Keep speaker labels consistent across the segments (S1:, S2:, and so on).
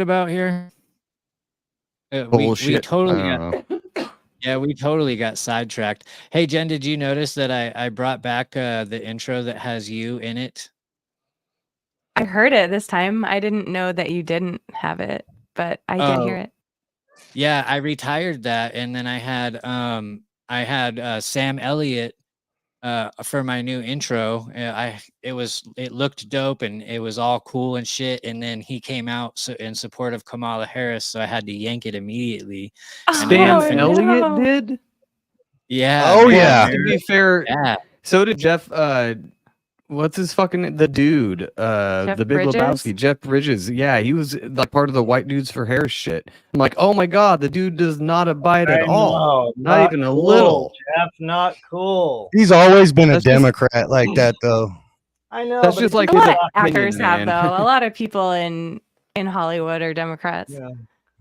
S1: about here? We
S2: Bullshit.
S1: totally
S2: I
S1: got
S2: don't know.
S1: we totally got sidetracked. Hey Jen, did you notice that I brought back the intro that has you in it?
S3: I heard it this time. I didn't know that you didn't have it, but I did hear
S1: Oh,
S3: it.
S1: yeah, I retired that, and then I had Sam Elliott for my new intro. It looked dope and it was all cool and shit. And then he came out in support of Kamala Harris, so I had to yank it immediately. And then
S2: Sam
S3: Oh,
S2: Elliott
S3: no.
S2: did?
S1: Yeah.
S4: Oh,
S1: man,
S4: yeah.
S2: To be fair,
S1: yeah.
S2: so did Jeff. What's his fucking the dude?
S3: Jeff
S2: The Big
S3: Bridges?
S2: Lebowski. Jeff Bridges. Yeah, he was like part of the White Dudes for Harris shit. I'm like, oh my god, the dude does not abide at
S5: I
S2: all.
S5: know,
S2: Not even a
S5: cool,
S2: little.
S5: Jeff, not cool.
S4: He's always been a
S2: That's just-
S4: Democrat like that, though.
S5: I know.
S2: That's
S5: but
S2: just
S5: it's
S2: like
S3: A
S2: his
S3: lot of
S2: opinion,
S3: actors have,
S2: man.
S3: though. A lot of people in Hollywood are Democrats.
S5: Yeah.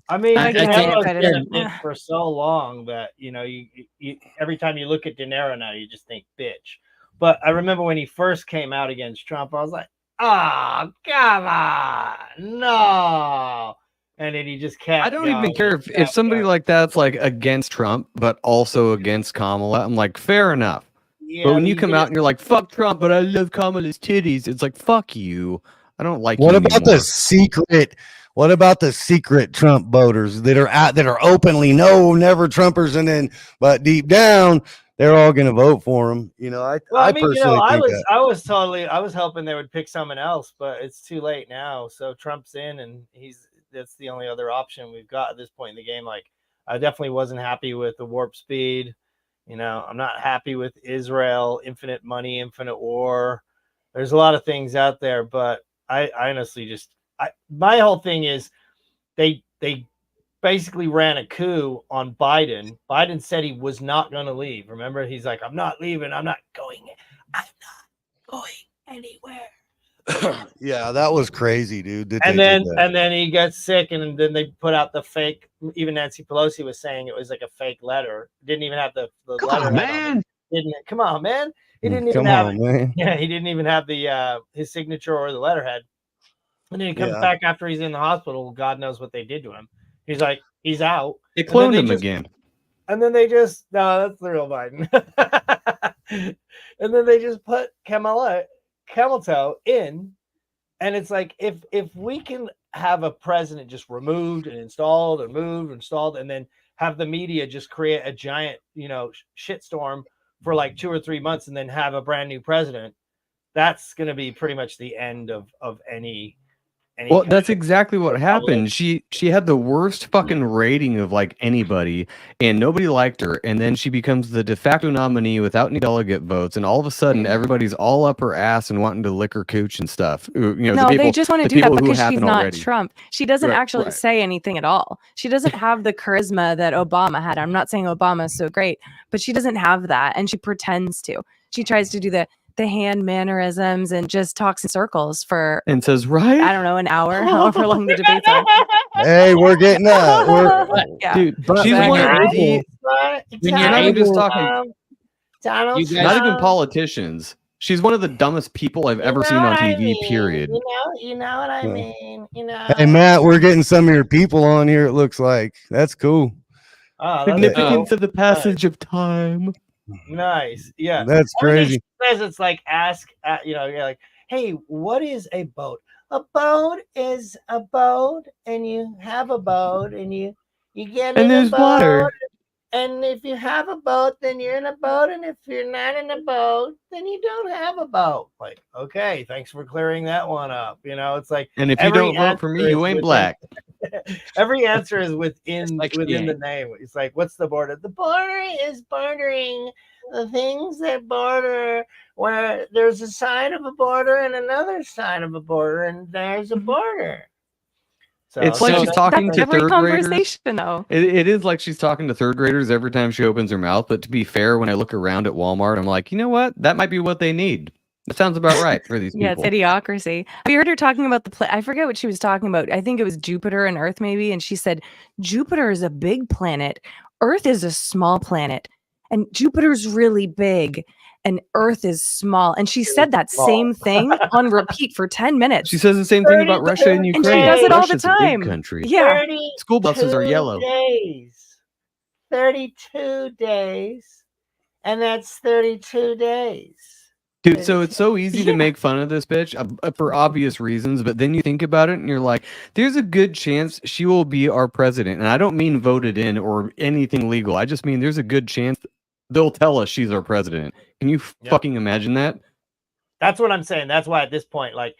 S5: I mean,
S1: I
S5: De
S1: think-
S5: Niro's
S3: but
S5: been a
S3: it's-
S5: bitch for so long that you every time you look at De Niro now, you just think bitch. But I remember when he first came out against Trump, I was like, "Oh, come on, no!" And then he just kept.
S2: I don't even
S5: going,
S2: care if somebody
S5: going.
S2: like that's like against Trump, but also against Kamala. I'm like, fair enough.
S5: Yeah,
S2: But when you
S5: he
S2: come
S5: did-
S2: out and you're like, fuck Trump, but I love Kamala's titties, it's like, fuck you. I don't like
S4: What
S2: you
S4: about
S2: anymore.
S4: the secret? What about the secret Trump voters that are openly no, never Trumpers, and then but deep down they're all going to vote for him? I personally think that.
S5: I was hoping they would pick someone else, but it's too late now. So Trump's in, and that's the only other option we've got at this point in the game. Like, I definitely wasn't happy with the warp speed. I'm not happy with Israel, infinite money, infinite war. There's a lot of things out there, but I honestly my whole thing is they basically ran a coup on Biden. Biden said he was not going to leave. Remember, he's like, I'm not leaving. I'm not going anywhere.
S4: Yeah, that was crazy, dude.
S5: And then he gets sick, and then they put out the fake. Even Nancy Pelosi was saying it was like a fake letter. Didn't even have the
S2: Come
S5: letter.
S2: on, man.
S5: Come on, man. He didn't even
S4: Come
S5: have
S4: on, man.
S5: Yeah, he didn't even have the his signature or the letterhead. And then he comes
S4: Yeah.
S5: back after he's in the hospital. God knows what they did to him. He's like, he's out.
S2: They
S5: And then
S2: cloned
S5: they
S2: him
S5: just-
S2: again.
S5: And then they just no, that's the real Biden. And then they just put Camel Toe in, and it's like if we can have a president just removed and installed and moved and installed, and then have the media just create a giant shitstorm for like 2 or 3 months, and then have a brand new president, that's going to be pretty much the end of any.
S2: Well,
S5: kind
S2: that's
S5: of
S2: exactly what
S5: republic.
S2: happened. She had the worst fucking rating of like anybody, and nobody liked her. And then she becomes the de facto nominee without any delegate votes, and all of a sudden everybody's all up her ass and wanting to lick her cooch and stuff.
S3: No, they just want to do that because she's not
S2: already.
S3: Trump. She doesn't
S2: Right,
S3: actually
S2: right.
S3: say anything at all. She doesn't have the charisma that Obama had. I'm not saying Obama's so great, but she doesn't have that, and she pretends to. She tries to do the hand mannerisms and just talks in circles for
S2: And says, right?
S3: I don't know, an hour, however long the debates are.
S4: Hey, we're getting that.
S3: Yeah.
S2: Dude,
S1: But
S2: she's
S1: when
S2: one
S1: you're
S2: of the,
S1: when you're
S2: not even just
S1: able-
S2: talking,
S5: Donald
S1: You guys-
S2: not even
S5: Trump.
S2: politicians. She's one of the dumbest people I've ever seen on TV, period.
S5: You know what I
S4: Yeah.
S5: mean.
S4: Hey, Matt, we're getting some of your people on here. It looks like that's cool.
S5: Oh, that's
S2: Significance of the passage of time.
S5: nice. Yeah.
S4: That's crazy.
S5: Says it's like you're like, hey, what is a boat? A boat is a boat, and you have a boat, and you get
S2: And
S5: in
S2: there's
S5: a boat,
S2: water.
S5: and if you have a boat, then you're in a boat, and if you're not in a boat, then you don't have a boat. Like, okay, thanks for clearing that one up. It's like
S2: And if you
S5: every
S2: don't vote for me,
S5: answer
S2: you
S5: is
S2: ain't
S5: within-
S2: black.
S5: Every answer is within
S1: like
S5: within
S1: yeah.
S5: the name. It's like, what's the border? The border is bordering the things that border, where there's a side of a border and another side of a border, and there's a border. So
S2: It's like
S1: So-
S2: she's talking
S3: That's
S2: to
S3: every
S2: third graders.
S3: conversation, though.
S2: It is like she's talking to third graders every time she opens her mouth. But to be fair, when I look around at Walmart, I'm like, you know what? That might be what they need. That sounds about right for these
S3: Yeah,
S2: people.
S3: it's idiocracy. We heard her talking about I forget what she was talking about. I think it was Jupiter and Earth, maybe. And she said, Jupiter is a big planet. Earth is a small planet. And Jupiter's really big. and Earth is small. And she said that same thing on repeat for 10 minutes.
S2: She says the same thing about Russia and Ukraine.
S3: And she does it all the
S2: Russia's a big
S3: time.
S2: country.
S3: Yeah.
S2: School buses are yellow.
S5: 32 days. And that's 32 days.
S2: Dude, so it's so easy to make fun of this bitch for obvious reasons, but then you think about it and you're like, there's a good chance she will be our president. And I don't mean voted in or anything legal. I just mean there's a good chance they'll tell us she's our president. Can you fucking imagine that?
S5: That's what I'm saying. That's why at this point, like,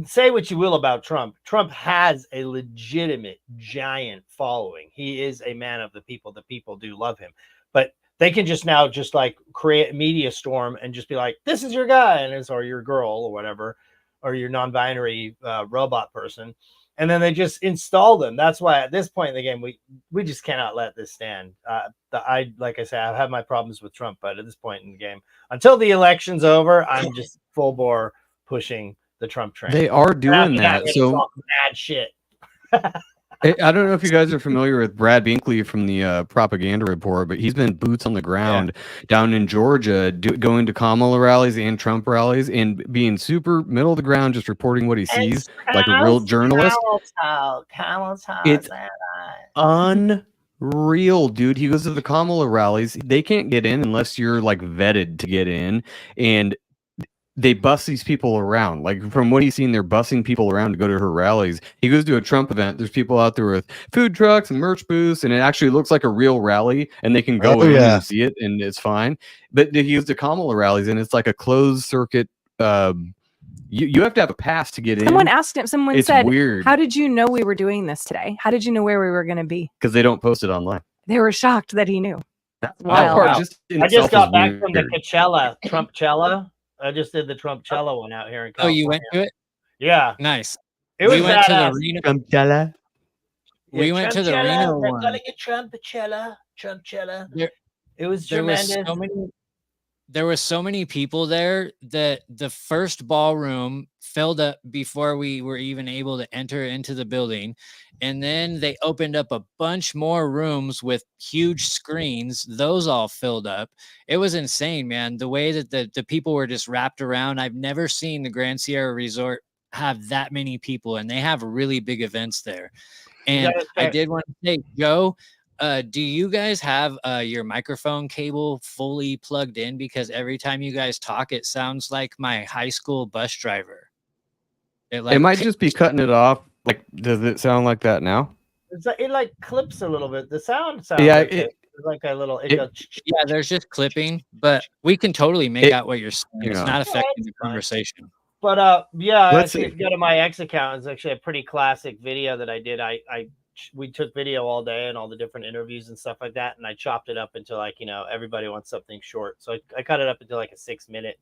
S5: say what you will about Trump. Trump has a legitimate giant following. He is a man of the people. The people do love him. But they can just now just like create a media storm and just be like, this is your guy, and it's or your girl or whatever, or your non-binary robot person. And then they just install them. That's why at this point in the game, we just cannot let this stand. Like I said, I have my problems with Trump, but at this point in the game, until the election's over, I'm just full bore pushing the Trump train.
S2: They are doing that. So
S5: bad shit.
S2: I don't know if you guys are familiar with Brad Binkley from the Propaganda Report, but he's been boots on the ground down in Georgia, going to Kamala rallies and Trump rallies and being super middle of the ground, just reporting what he sees like a real journalist. It's unreal, dude. He goes to the Kamala rallies. They can't get in unless you're like vetted to get in. And they bus these people around. Like from what he's seen, they're bussing people around to go to her rallies. He goes to a Trump event. There's people out there with food trucks and merch booths, and it actually looks like a real rally, and they can go in and see it, and it's fine. But he goes to Kamala rallies, and it's like a closed circuit. You have to have a pass to get in.
S3: Someone asked him. Someone
S2: it's
S3: said,
S2: weird.
S3: "How did you know we were doing this today? How did you know where we were going to be?"
S2: Because they don't post it online.
S3: They were shocked that he knew.
S2: That's wild.
S5: I just got back from the Coachella, Trumpchella. I just did the Trumpchella one out here in California.
S1: Oh, you went to it?
S5: Yeah.
S1: Nice.
S5: We
S1: went to the Reno.
S2: Trumpchella.
S1: We went to the Reno one.
S5: Calling it Trumpchella. It was tremendous.
S1: There were so many people there that the first ballroom filled up before we were even able to enter into the building. And then they opened up a bunch more rooms with huge screens. Those all filled up. It was insane, man. The way that the people were just wrapped around. I've never seen the Grand Sierra Resort have that many people, and they have really big events there. And I did want to say, Joe, do you guys have your microphone cable fully plugged in? Because every time you guys talk, it sounds like my high school bus driver.
S2: It might just be cutting it off. Like, does it sound like that now?
S5: It like clips a little bit. The sound sounds it's like a little.
S1: There's just clipping, but we can totally make out what you're saying. It's not affecting the conversation.
S5: But I go to my X account. It's actually a pretty classic video that I did. We took video all day and all the different interviews and stuff like that, and I chopped it up into like, everybody wants something short, so I cut it up into like a 6-minute,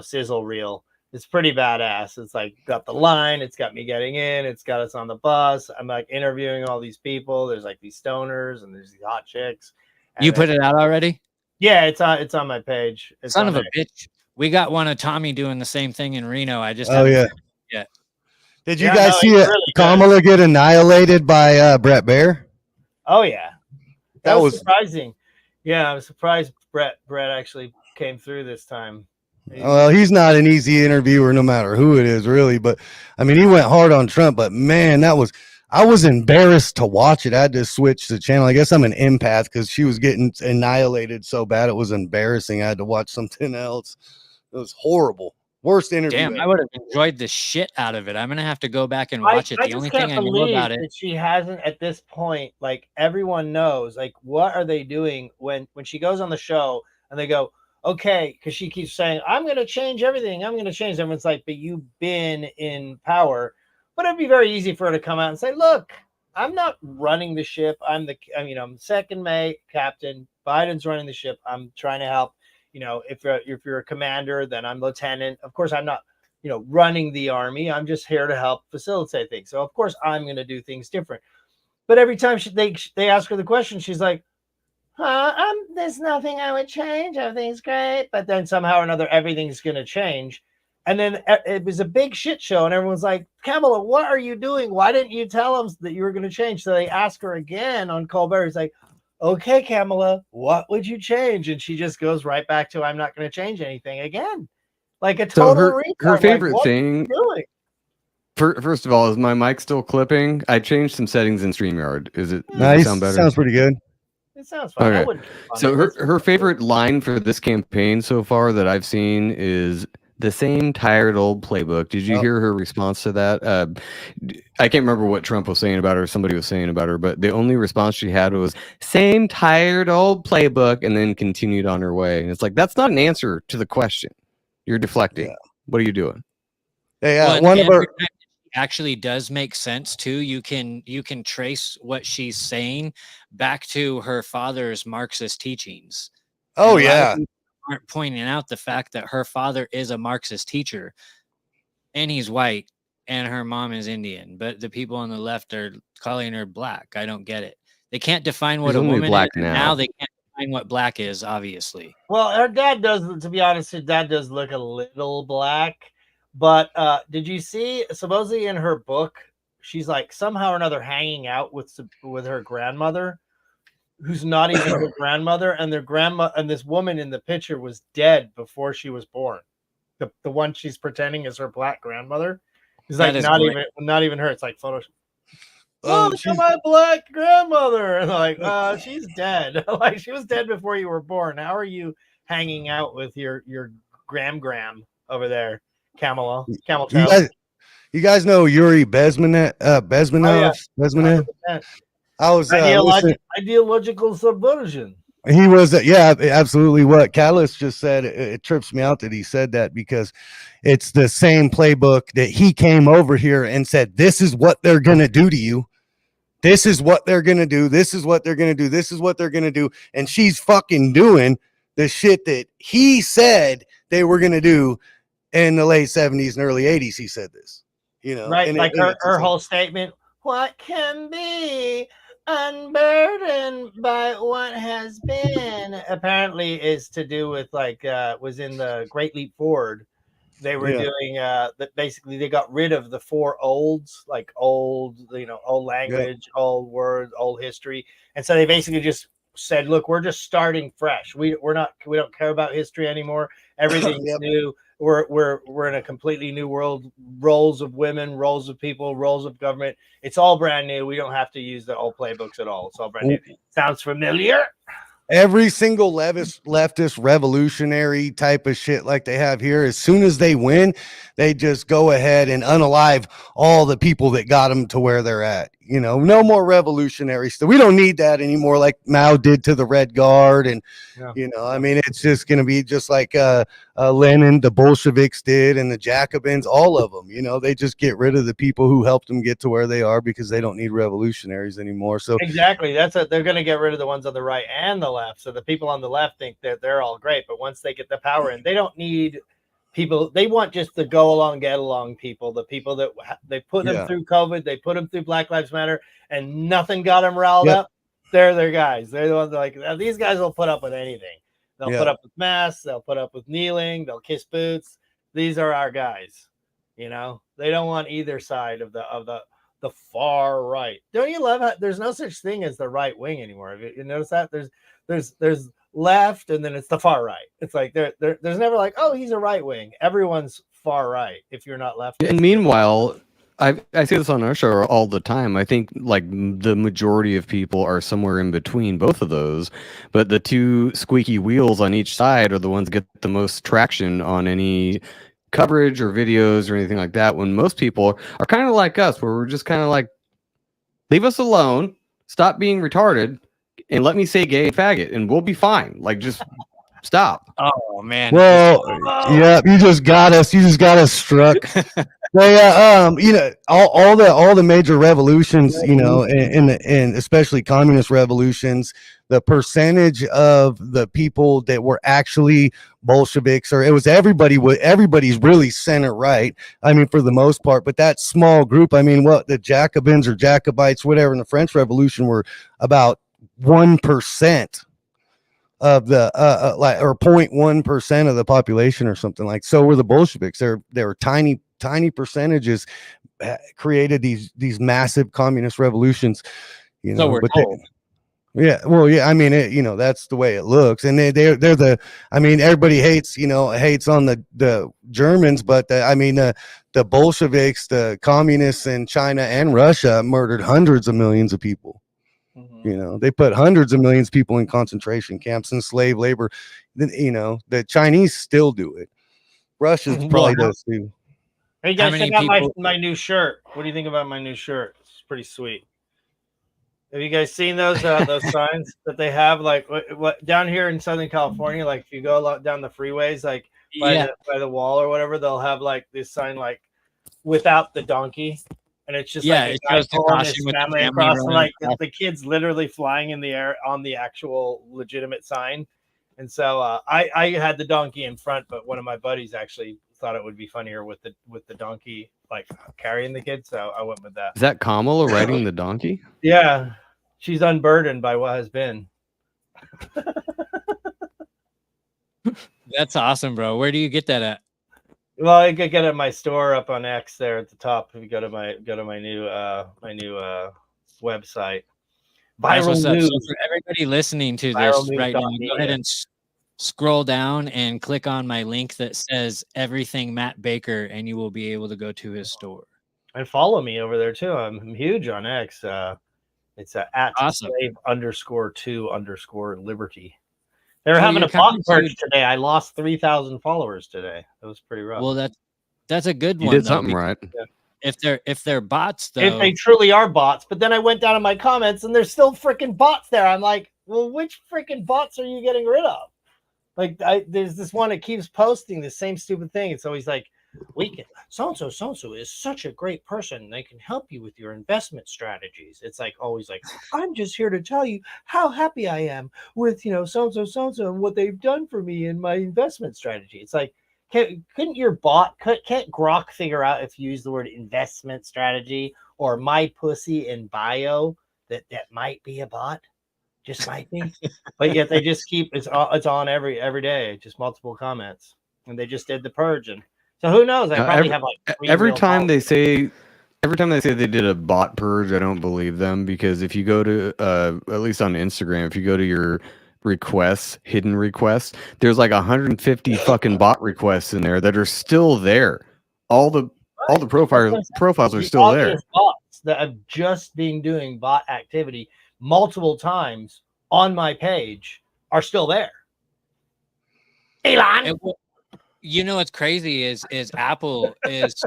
S5: sizzle reel. It's pretty badass. It's like got the line, it's got me getting in, it's got us on the bus. I'm like interviewing all these people. There's like these stoners and there's these hot chicks.
S1: You put it out already?
S5: Yeah, it's on my page.
S1: Son of a bitch. We got one of Tommy doing the same thing in Reno. I just
S4: yeah. Did you guys see it? Really Kamala get annihilated by Brett Baer?
S5: Oh yeah, that was surprising. Yeah, I was surprised Brett actually came through this time.
S4: Well, he's not an easy interviewer, no matter who it is, really. But I mean, he went hard on Trump. But man, I was embarrassed to watch it. I had to switch the channel. I guess I'm an empath because she was getting annihilated so bad it was embarrassing. I had to watch something else. It was horrible. Worst interview.
S1: Damn, I would have enjoyed the shit out of it. I'm gonna have to go back and watch it. The only thing I know about it,
S5: she hasn't at this point. Like everyone knows, like what are they doing when she goes on the show and they go, okay, because she keeps saying, "I'm gonna change everything. I'm gonna change." Everyone's like, "But you've been in power." But it'd be very easy for her to come out and say, "Look, I'm not running the ship. I'm second mate captain. Biden's running the ship. I'm trying to help." If you're a commander, then I'm lieutenant. Of course, I'm not, running the army. I'm just here to help facilitate things. So of course, I'm going to do things different. But every time they ask her the question, she's like, "There's nothing I would change. Everything's great." But then somehow or another, everything's going to change. And then it was a big shit show, and everyone's like, "Kamala, what are you doing? Why didn't you tell them that you were going to change?" So they ask her again on Colbert. He's like, okay, Kamala, what would you change? And she just goes right back to, I'm not going to change anything again. Like a
S2: So
S5: total
S2: her
S5: retard.
S2: favorite
S5: like,
S2: thing.
S5: doing?
S2: First of all, is my mic still clipping? I changed some settings in StreamYard. Does it
S4: Nice.
S2: sound better?
S4: Sounds pretty good.
S5: It sounds fun.
S2: Okay.
S5: I wouldn't.
S2: So her favorite line for this campaign so far that I've seen is the same tired old playbook. Did you hear her response to that? I can't remember what Trump was saying about her. Somebody was saying about her, but the only response she had was same tired old playbook, and then continued on her way. And it's like, that's not an answer to the question. You're deflecting.
S4: Yeah.
S2: What are you doing?
S4: Yeah,
S1: Well,
S4: one of our
S1: actually does make sense too. You can trace what she's saying back to her father's Marxist teachings.
S4: oh
S1: And a lot of
S4: yeah,
S1: people aren't pointing out the fact that her father is a Marxist teacher, and he's white, and her mom is Indian. But the people on the left are calling her black. I don't get it. They can't define what
S2: She's
S1: a
S2: only
S1: woman
S2: black
S1: is.
S2: now.
S1: Now they can't define what black is. Obviously.
S5: Well, her dad does. To be honest, her dad does look a little black. But did you see? Supposedly in her book, she's like somehow or another hanging out with her grandmother, who's not even her grandmother, and their grandma and this woman in the picture was dead before she was born. The one she's pretending is her black grandmother is like not even her. It's like Photoshop. Oh, look at my black grandmother. And like, she's dead. Like she was dead before you were born. How are you hanging out with your gram over there, Camel Toe?
S4: You guys know Yuri Bezmenov? Bezmenov.
S5: 100%.
S4: I was
S5: ideological subversion.
S4: He was, yeah, absolutely. What Catalyst just said, it trips me out that he said that, because it's the same playbook that he came over here and said, this is what they're going to do to you. This is what they're going to do. This is what they're going to do. This is what they're going to do. And she's fucking doing the shit that he said they were going to do in the late 70s and early 80s. He said this, you know,
S5: right?
S4: And
S5: like her whole statement, what can be unburdened by what has been, apparently is to do with like was in the Great Leap Forward. They were doing that. Basically, they got rid of the 4 olds, like old language, old words, old history, and so they basically just said, "Look, we're just starting fresh. We don't care about history anymore. Everything's new. We're in a completely new world. Roles of women, roles of people, roles of government. It's all brand new. We don't have to use the old playbooks at all. It's all brand new. Sounds familiar?"
S4: Every single leftist revolutionary type of shit like they have here, as soon as they win, they just go ahead and unalive all the people that got them to where they're at. You know, no more revolutionary stuff. We don't need that anymore, like Mao did to the Red Guard. And, I mean, it's just going to be just like Lenin, the Bolsheviks did, and the Jacobins, all of them. You know, they just get rid of the people who helped them get to where they are because they don't need revolutionaries anymore. So
S5: exactly, they're going to get rid of the ones on the right and the left. So the people on the left think that they're all great, but once they get the power in, they don't need people. They want just the go along, get along people. The people that they put them through COVID, they put them through Black Lives Matter, and nothing got them riled up. They're their guys. They're the ones that like these guys will put up with anything. They'll put up with masks. They'll put up with kneeling. They'll kiss boots. These are our guys. You know, they don't want either side of the far right. Don't you love how there's no such thing as the right wing anymore? Have you noticed that? There's left, and then it's the far right. It's like there's never like, oh, he's a right wing. Everyone's far right if you're not left.
S2: And meanwhile, I say this on our show all the time. I think like the majority of people are somewhere in between both of those, but the two squeaky wheels on each side are the ones that get the most traction on any coverage or videos or anything like that, when most people are kind of like us, where we're just kind of like, leave us alone, stop being retarded, and let me say gay and faggot, and we'll be fine. Like, just stop.
S1: Oh man.
S4: Well, yeah, you just got us struck. Well, yeah, all the major revolutions, and especially communist revolutions, the percentage of the people that were actually Bolsheviks, or it was everybody's really center right. I mean, for the most part, but that small group, I mean, what the Jacobins or Jacobites, whatever, in the French Revolution were about 1% of the or 0.1% of the population or something like. So were the Bolsheviks. They were tiny percentages, created these massive communist revolutions.
S1: So we're told.
S4: Yeah, well, yeah. I mean, that's the way it looks, and they're the. I mean, everybody hates on the Germans, but the Bolsheviks, the communists in China and Russia murdered hundreds of millions of people. They put hundreds of millions of people in concentration camps and slave labor. The Chinese still do it. Russia probably does too.
S5: Hey guys, check out my new shirt. What do you think about my new shirt? It's pretty sweet. Have you guys seen those signs that they have, like what down here in Southern California? Like if you go down the freeways, like by the wall or whatever, they'll have like this sign like without the donkey, and it's just like a guy pulling his family across, and like the kid's literally flying in the air on the actual legitimate sign. And so I had the donkey in front, but one of my buddies actually thought it would be funnier with the donkey like carrying the kid, so I went with that.
S2: Is that Kamala riding the donkey?
S5: Yeah, she's unburdened by what has been.
S1: That's awesome, bro. Where do you get that at?
S5: Well, I could get it at my store up on X there at the top. If you go to my new website.
S1: Viral news. So for everybody listening to this right now, go ahead and scroll down and click on my link that says everything Matt Baker, and you will be able to go to his store.
S5: And follow me over there too. I'm huge on X. It's at slave_2_liberty. They were having a bot purge today. I lost 3,000 followers today. It was pretty rough.
S1: Well, that's a good one.
S2: You did something right.
S1: If they're bots, though,
S5: if they truly are bots, but then I went down in my comments and there's still freaking bots there. I'm like, well, which freaking bots are you getting rid of? Like, there's this one that keeps posting the same stupid thing. It's always like, so-and-so is such a great person. They can help you with your investment strategies. It's like always like, I'm just here to tell you how happy I am with, so-and-so and what they've done for me in my investment strategy. It's like, couldn't your bot, can't Grok figure out if you use the word investment strategy or my pussy in bio that might be a bot? Just might be. But yet they just keep, it's on every day, just multiple comments. And they just did the purge. And so who knows? I probably have like
S2: every time they say they did a bot purge, I don't believe them, because if you go to at least on Instagram, if you go to your requests, hidden requests, there's like 150 fucking bot requests in there that are still there. All the profiles are still there.
S5: Bots that have just been doing bot activity multiple times on my page are still there. Elon.
S1: You know what's crazy is Apple is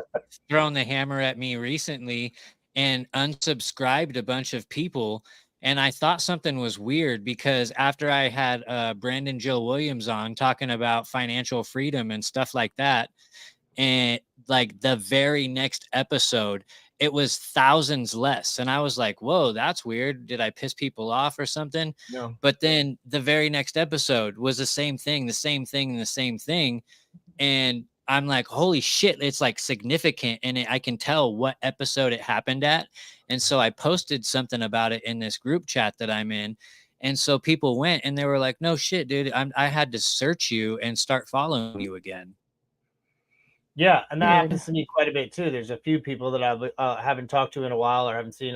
S1: throwing the hammer at me recently and unsubscribed a bunch of people. And I thought something was weird because after I had Brandon Joe Williams on talking about financial freedom and stuff like that, and like the very next episode, it was thousands less. And I was like, whoa, that's weird. Did I piss people off or something?
S5: No.
S1: But then the very next episode was the same thing. And I'm like, holy shit, it's like significant. And I can tell what episode it happened at. And so I posted something about it in this group chat that I'm in. And so people went and they were like, no shit, dude, I had to search you and start following you again.
S5: Yeah. And that happens to me quite a bit too. There's a few people that I haven't talked to in a while or haven't seen.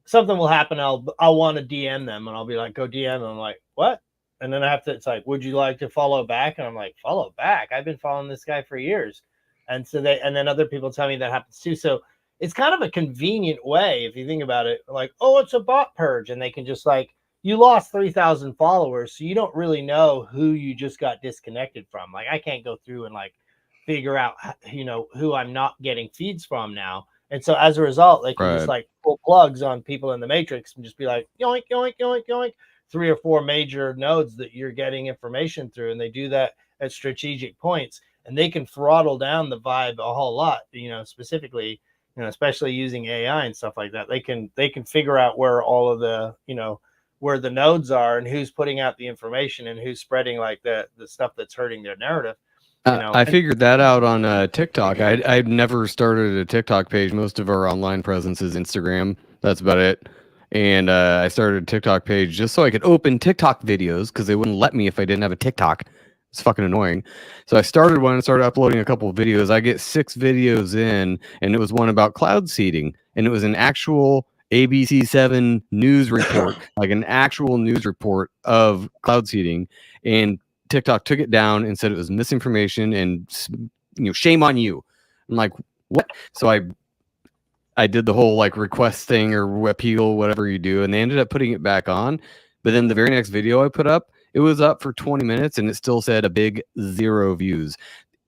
S5: Something will happen. I'll want to DM them and I'll be like, go DM them. I'm like, what? And then it's like, would you like to follow back? And I'm like, follow back? I've been following this guy for years. And so then other people tell me that happens too. So it's kind of a convenient way, if you think about it, like, oh, it's a bot purge. And they can just like, you lost 3,000 followers. So you don't really know who you just got disconnected from. Like, I can't go through and like figure out, who I'm not getting feeds from now. And so as a result, they can just like pull plugs on people in the matrix and just be like, yoink, yoink, yoink, yoink. 3 or 4 major nodes that you're getting information through, and they do that at strategic points, and they can throttle down the vibe a whole lot, specifically, especially using AI and stuff like that. They can figure out where all of the, where the nodes are and who's putting out the information and who's spreading like the stuff that's hurting their narrative.
S2: I figured that out on TikTok. I've never started a TikTok page. Most of our online presence is Instagram. That's about it. And I started a TikTok page just so I could open TikTok videos because they wouldn't let me if I didn't have a TikTok. It's fucking annoying. So I started one and started uploading a couple of videos. I get 6 videos in, and it was one about cloud seeding. And it was an actual ABC7 news report, like an actual news report of cloud seeding, and TikTok took it down and said it was misinformation and shame on you. I'm like, what? So I did the whole like request thing or appeal, whatever you do, and they ended up putting it back on. But then the very next video I put up, it was up for 20 minutes and it still said a big 0 views.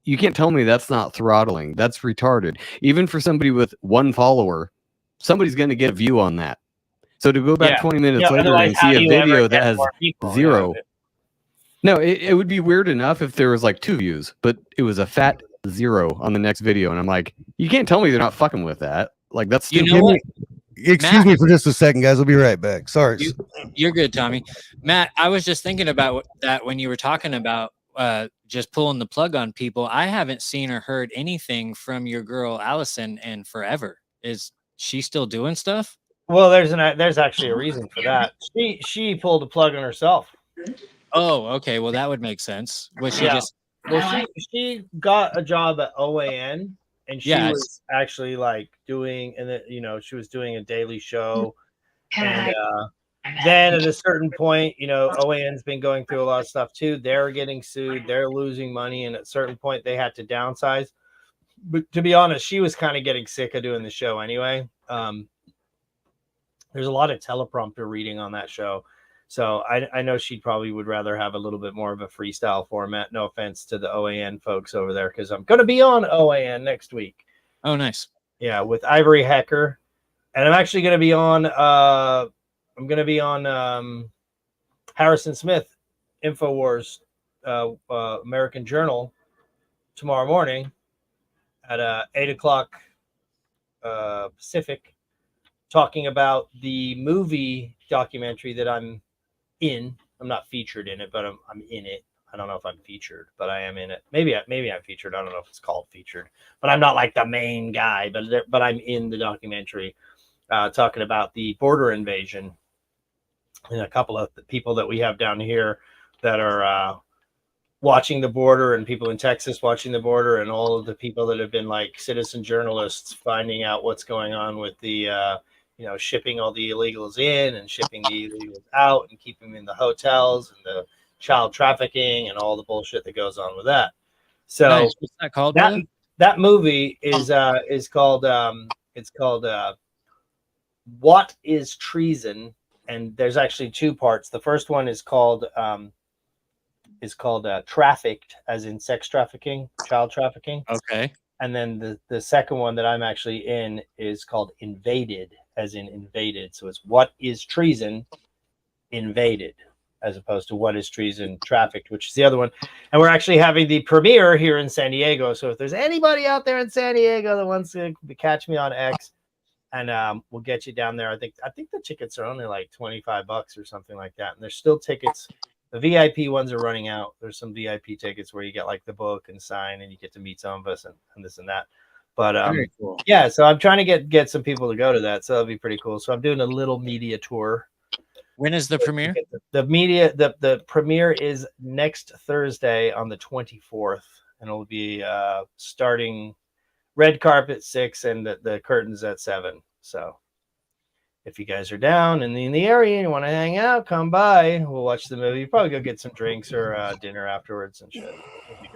S2: You can't tell me that's not throttling. That's retarded. Even for somebody with 1 follower, somebody's going to get a view on that. So to go back 20 minutes later and see a video that has 0. No, it would be weird enough if there was like 2 views, but it was a fat 0 on the next video. And I'm like, you can't tell me they're not fucking with that. Like, that's
S1: you know what?
S4: Excuse me for just a second, guys. I'll be right back. Sorry.
S1: You're good, Tommy. Matt, I was just thinking about that when you were talking about just pulling the plug on people. I haven't seen or heard anything from your girl Allison in forever. Is she still doing stuff?
S5: Well, there's actually a reason for that. She pulled a plug on herself.
S1: Oh, okay. Well, that would make sense. Was she just?
S5: Well, she got a job at OAN. And she was actually like doing, and she was doing a daily show. And then at a certain point, OAN's been going through a lot of stuff too. They're getting sued. They're losing money. And at a certain point, they had to downsize. But to be honest, she was kind of getting sick of doing the show anyway. There's a lot of teleprompter reading on that show. So I know she probably would rather have a little bit more of a freestyle format. No offense to the OAN folks over there, because I'm going to be on OAN next week.
S1: Oh, nice.
S5: Yeah, with Ivory Hecker. And I'm actually going to be on Harrison Smith, InfoWars, American Journal tomorrow morning at 8 o'clock Pacific, talking about the movie documentary that I'm in. I'm not featured in it, but I'm in it. I don't know if I'm featured, but I am in it. Maybe I'm featured. I don't know if it's called featured, but I'm not like the main guy. But I'm in the documentary, talking about the border invasion, and a couple of the people that we have down here that are watching the border, and people in Texas watching the border, and all of the people that have been like citizen journalists finding out what's going on with the shipping all the illegals in and shipping the illegals out and keeping them in the hotels and the child trafficking and all the bullshit that goes on with that. So
S1: nice. What's that called?
S5: That movie is called What is Treason? And there's actually 2 parts. The first one is called Trafficked, as in sex trafficking, child trafficking.
S1: Okay.
S5: And then the second one that I'm actually in is called Invaded, as in invaded. So it's What is Treason? Invaded, as opposed to What is Treason? Trafficked, which is the other one. And we're actually having the premiere here in San Diego. So if there's anybody out there in San Diego that wants to catch me on X, and we'll get you down there. I think the tickets are only like $25 or something like that. And there's still tickets. The VIP ones are running out. There's some VIP tickets where you get like the book and sign, and you get to meet some of us and this and that. But
S1: very cool.
S5: Yeah, so I'm trying to get some people to go to that. So that'll be pretty cool. So I'm doing a little media tour.
S1: When is the premiere?
S5: The premiere is next Thursday on the 24th, and it'll be starting red carpet 6 and the curtains at 7. So if you guys are down and in the area and you want to hang out, come by. We'll watch the movie. Probably go get some drinks or dinner afterwards and shit.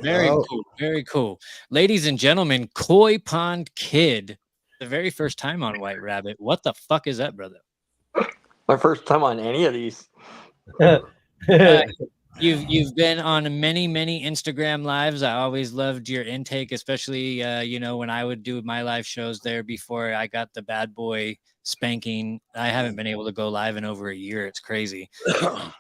S1: Very cool. Very cool. Ladies and gentlemen, Koi Pond Kid. The very first time on White Rabbit. What the fuck is that, brother?
S6: My first time on any of these.
S1: You've been on many Instagram lives. I always loved your intake, especially when I would do my live shows there before I got the bad boy spanking. I haven't been able to go live in over a year. It's crazy.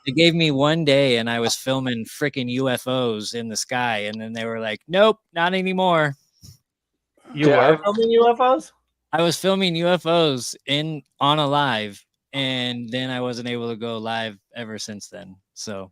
S1: They gave me one day and I was filming freaking UFOs in the sky, and then they were like, nope, not anymore.
S5: You were filming UFOs?
S1: I was filming UFOs on a live, and then I wasn't able to go live ever since then. So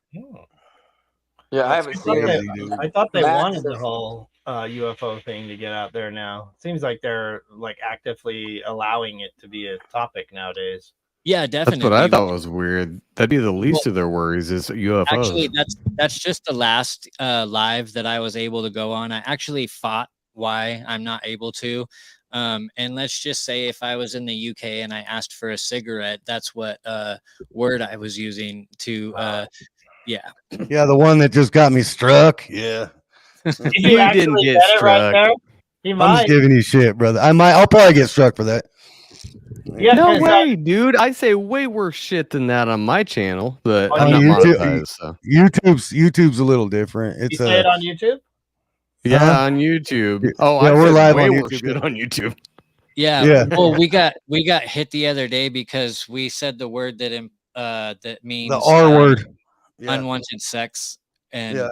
S6: yeah, I haven't seen
S5: it. I thought they wanted the whole UFO thing to get out there now. Seems like they're like actively allowing it to be a topic nowadays.
S1: Yeah, definitely.
S2: That's what I thought was weird. That'd be the least of their worries is UFOs.
S1: Actually, that's just the last live that I was able to go on. I actually fought why I'm not able to. And let's just say if I was in the UK and I asked for a cigarette, that's what word I was using to yeah.
S4: Yeah, the one that just got me struck. Yeah.
S5: Did
S2: You
S5: you
S2: didn't
S5: actually
S2: get
S5: get it right
S2: struck.
S5: there? He
S4: I'm
S5: might.
S4: just giving you shit, brother. I'll probably get struck for that.
S5: Yeah,
S2: No
S5: 'cause,
S2: way, dude. I say way worse shit than that on my channel, but
S5: On
S2: I'm not
S4: YouTube-
S2: monetized. So.
S4: YouTube's a little different.
S5: you
S4: It's
S5: say it on YouTube?
S2: Yeah, on YouTube. Oh,
S4: Yeah,
S2: I've
S4: we're
S2: said
S4: live
S2: way
S4: on
S2: worse
S4: YouTube,
S2: shit
S4: yeah.
S2: on YouTube.
S1: Yeah.
S4: Yeah.
S1: Well, we got hit the other day because we said the word that means
S4: The R word. Yeah.
S1: unwanted sex. And
S4: Yeah.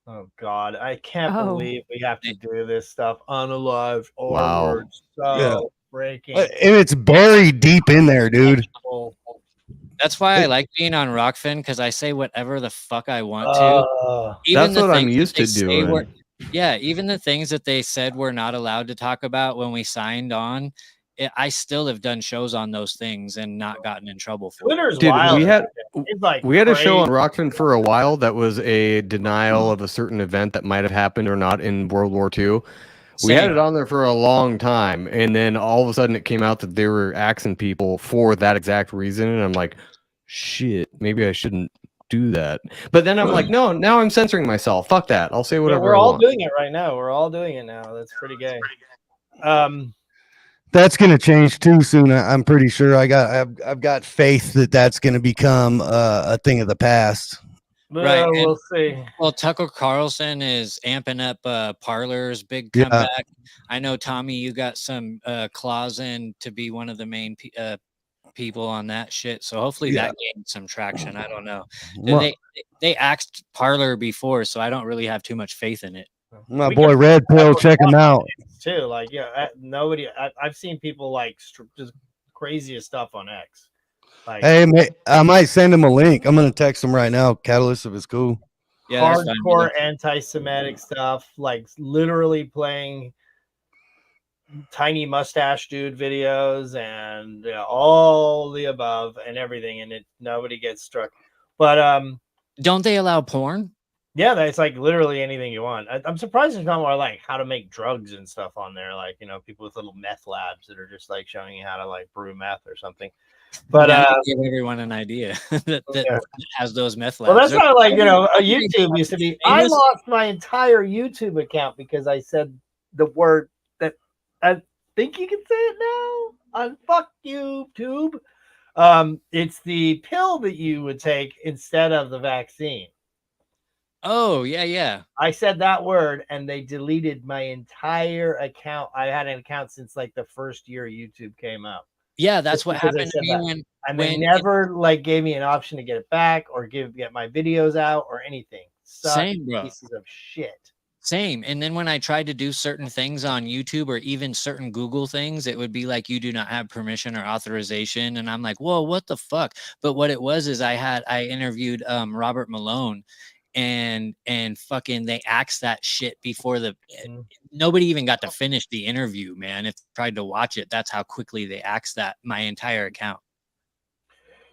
S5: Oh God, I can't
S3: Oh.
S5: believe we have to do this stuff unalived or
S2: Wow.
S5: words. So
S4: Yeah.
S5: breaking.
S4: And it's buried deep in there, dude.
S1: that's why I like being on Rockfin, because I say whatever the fuck I want to.
S5: Uh,
S2: That's
S1: the
S2: what I'm
S1: things
S2: used
S1: that
S2: to
S1: they say
S2: doing.
S1: yeah, even the things that they said we're not allowed to talk about when we signed on, I still have done shows on those things and not gotten in trouble for it.
S5: Twitter's
S2: Dude,
S5: wild.
S2: we had
S5: It's like
S2: we had a show on
S5: crazy.
S2: Rockfin for a while that was a denial of a certain event that might have happened or not in World War II. We had
S1: Same.
S2: it on there for a long time, and then all of a sudden it came out that they were axing people for that exact reason, and I'm like, shit, maybe I shouldn't do that. But then I'm like, no, now I'm censoring myself. Fuck that. I'll say
S5: Yeah,
S2: whatever
S5: we're
S2: I
S5: all
S2: want.
S5: doing it right now. We're all doing it now. That's pretty gay.
S4: That's gonna change too soon. I'm pretty sure. I've got faith that that's gonna become a thing of the past.
S1: Right, and-
S5: We'll see.
S1: Well, Tucker Carlson is amping up Parler's big
S4: Yeah.
S1: comeback. I know, Tommy, you got some claws in to be one of the main people on that shit. So hopefully
S4: Yeah.
S1: that gained some traction. I don't know.
S4: My,
S1: They axed Parler before, so I don't really have too much faith in it.
S4: my
S5: We
S4: boy
S5: can-
S4: Red Pill, check him out.
S5: too. Like, yeah, nobody. I've seen people like just craziest stuff on X. Like
S4: Hey, I might send him a link. I'm gonna text him right now. Catalyst if it's cool.
S1: Yeah, that's fine,
S5: hardcore
S1: brother.
S5: anti-Semitic stuff, like literally playing tiny mustache dude videos and all the above and everything, and nobody gets struck. But
S1: Don't they allow porn?
S5: yeah, that's like literally anything you want. I'm surprised there's not more like how to make drugs and stuff on there, like people with little meth labs that are just like showing you how to like brew meth or something. But
S1: Now you give everyone an idea that
S5: Yeah.
S1: has those meth labs.
S5: well, that's
S1: They're-
S5: not like YouTube used to be. I
S1: Famous-
S5: lost my entire YouTube account because I said the word that I think you can say it now on fuck YouTube. It's the pill that you would take instead of the vaccine.
S1: Oh, yeah.
S5: I said that word and they deleted my entire account. I had an account since like the first year YouTube came out.
S1: Yeah, that's
S5: Just
S1: what
S5: because I
S1: happened to
S5: said
S1: me
S5: that.
S1: when
S5: And they
S1: when
S5: never like gave me an option to get it back or get my videos out or anything. Such
S1: Same, bro.
S5: pieces of shit.
S1: Same. And then when I tried to do certain things on YouTube or even certain Google things, it would be like, you do not have permission or authorization. And I'm like, whoa, what the fuck? But what it was is I interviewed Robert Malone and fucking they axed that shit before nobody even got to finish the interview, man. If I tried to watch it, that's how quickly they axed my entire account.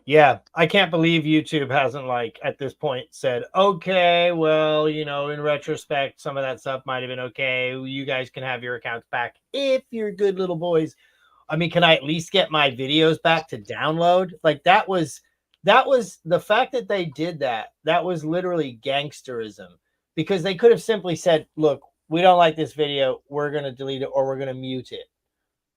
S5: Yeah, I can't believe YouTube hasn't like at this point said, okay, well, in retrospect, some of that stuff might have been okay. You guys can have your accounts back if you're good little boys. I mean, can I at least get my videos back to download? Like that was the fact that they did that. That was literally gangsterism because they could have simply said, look, we don't like this video. We're going to delete it or we're going to mute it.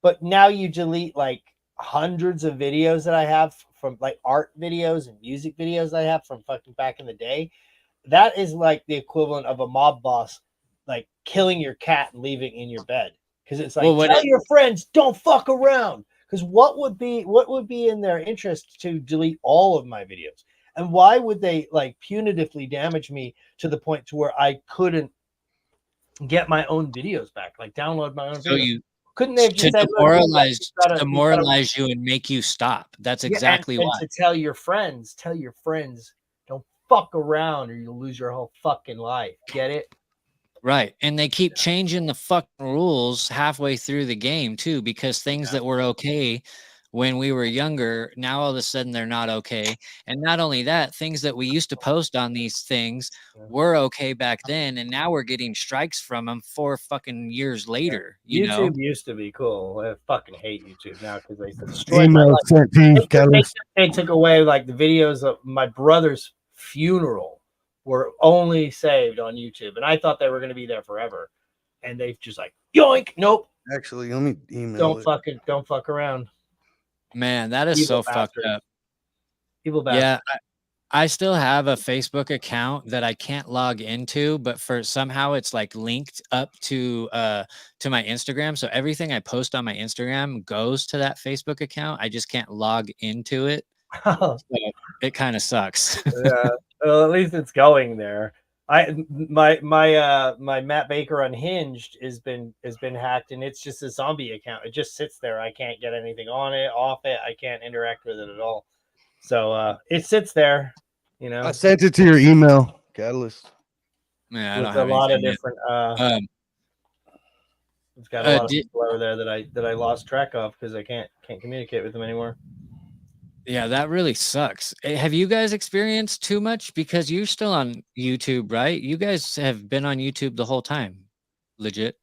S5: But now you delete like hundreds of videos that I have from like art videos and music videos I have from fucking back in the day. That is like the equivalent of a mob boss like killing your cat and leaving it in your bed. Because it's like, tell your friends, don't fuck around. Because what would be in their interest to delete all of my videos? And why would they like punitively damage me to the point to where I couldn't get my own videos back, like download my own videos? Couldn't they have just
S1: to
S5: said,
S1: demoralize you and make you stop? That's exactly why.
S5: And to tell your friends, don't fuck around or you'll lose your whole fucking life. Get it?
S1: Right. And they keep changing the fucking rules halfway through the game too, because things that were okay when we were younger. Now all of a sudden they're not okay. And not only that, things that we used to post on these things were okay back then, and now we're getting strikes from them 4 fucking years later. You know,
S5: YouTube used to be cool. I fucking hate YouTube now because they destroyed my
S4: Email
S5: life.
S4: sent to you, Catalyst.
S5: They took away like the videos of my brother's funeral were only saved on YouTube, and I thought they were going to be there forever. And they've just like yoink, nope.
S4: Actually, let me email
S5: Don't fuck around.
S1: man, that is
S5: Evil
S1: so fucked
S5: bastards.
S1: up.
S5: Evil bastard.
S1: Yeah, I still have a Facebook account that I can't log into, but for somehow it's like linked up to my Instagram. So everything I post on my Instagram goes to that Facebook account. I just can't log into it. So it kind of sucks.
S5: Yeah. Well, at least it's going there. My Matt Baker Unhinged has been hacked, and it's just a zombie account. It just sits there. I can't get anything on it, off it. I can't interact with it at all. So it sits there, you know.
S4: I sent it to your email, Catalyst.
S1: Yeah, I
S5: with
S1: don't
S5: a
S1: have
S5: lot of
S1: anything yet.
S5: different it's got a lot of people over there that I lost track of because I can't communicate with them anymore.
S1: Yeah, that really sucks. Have you guys experienced too much? Because you're still on YouTube, right? You guys have been on YouTube the whole time. Legit.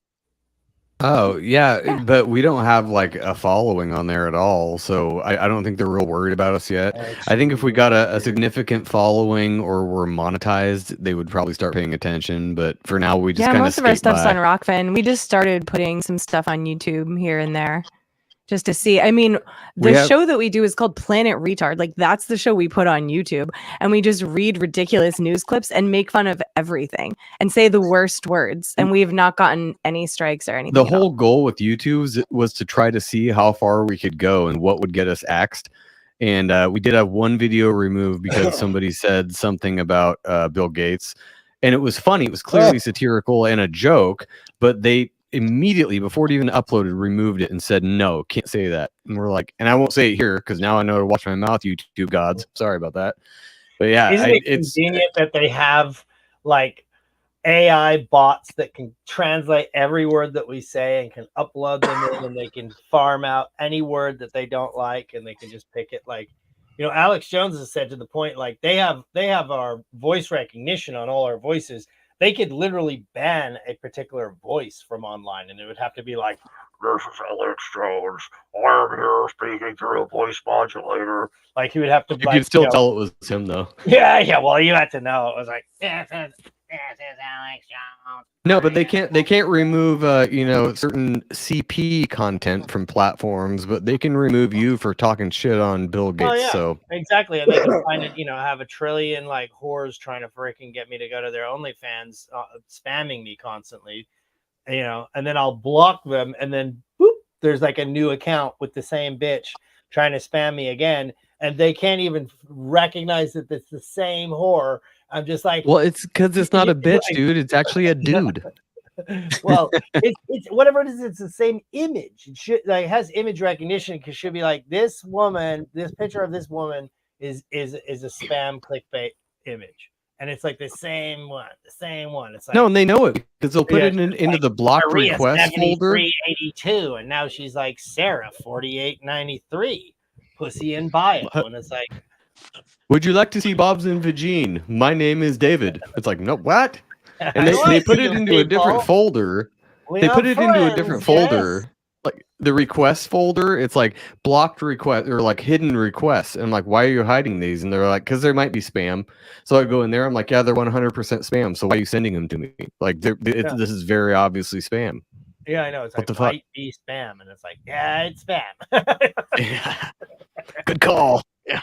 S2: Oh, yeah, but we don't have like a following on there at all. So I don't think they're real worried about us yet. I think if we got a significant following or were monetized, they would probably start paying attention. But for now, we just kind of
S3: most of our stuff's on Rockfin. We just started putting some stuff on YouTube here and there. Just to see. I mean, the show that we do is called Planet Retard. Like, that's the show we put on YouTube. And we just read ridiculous news clips and make fun of everything and say the worst words. And we have not gotten any strikes or anything.
S2: The whole goal with YouTube was to try to see how far we could go and what would get us axed. And we did have one video removed because somebody said something about Bill Gates. And it was funny. It was clearly satirical and a joke. But they immediately, before it even uploaded, removed it and said, no, can't say that. And we're like, and I won't say it here because now I know to watch my mouth, YouTube gods. Sorry about that. But yeah,
S5: isn't it convenient that they have like AI bots that can translate every word that we say and can upload them in, and they can farm out any word that they don't like, and they can just pick it. Like, you know, Alex Jones has said to the point, like they have our voice recognition on all our voices. They could literally ban a particular voice from online, and it would have to be like, "This is Alex Jones. I'm here speaking through a voice modulator." Like he would have to.
S2: You could still tell it was him, though.
S5: Yeah. Well, you had to know. It was like, this is Alex Jones.
S2: No, but they can't remove certain CP content from platforms, but they can remove you for talking shit on Bill Gates.
S5: Oh, yeah,
S2: so
S5: exactly, and they can find it. Have a trillion like whores trying to freaking get me to go to their OnlyFans, spamming me constantly. And then I'll block them, and then boop, there's like a new account with the same bitch trying to spam me again, and they can't even recognize that it's the same whore. I'm just like,
S2: well, it's because it's not a bitch, dude. It's actually a dude.
S5: Well, it's whatever it is. It's the same image. It should it has image recognition. Because should be like this woman. This picture of this woman is a spam clickbait image, and it's like the same one. It's like,
S2: no, and they know it because they'll put it into the blocked
S5: Maria
S2: request folder.
S5: 8382, and now she's like Sarah 4893, pussy in bio, and it's like,
S2: would you like to see Bob's and Vagine? My name is David. It's like, no, what? And they put it into a different folder. They put it into a different folder, like the request folder. It's like blocked request or like hidden requests. And I'm like, why are you hiding these? And they're like, because there might be spam. So I go in there. I'm like, yeah, they're 100% spam. So why are you sending them to me? Like, this is very obviously spam.
S5: Yeah, I know. It's
S2: what
S5: like, might be spam. And it's like, yeah, it's spam.
S2: Yeah. Good call. Yeah.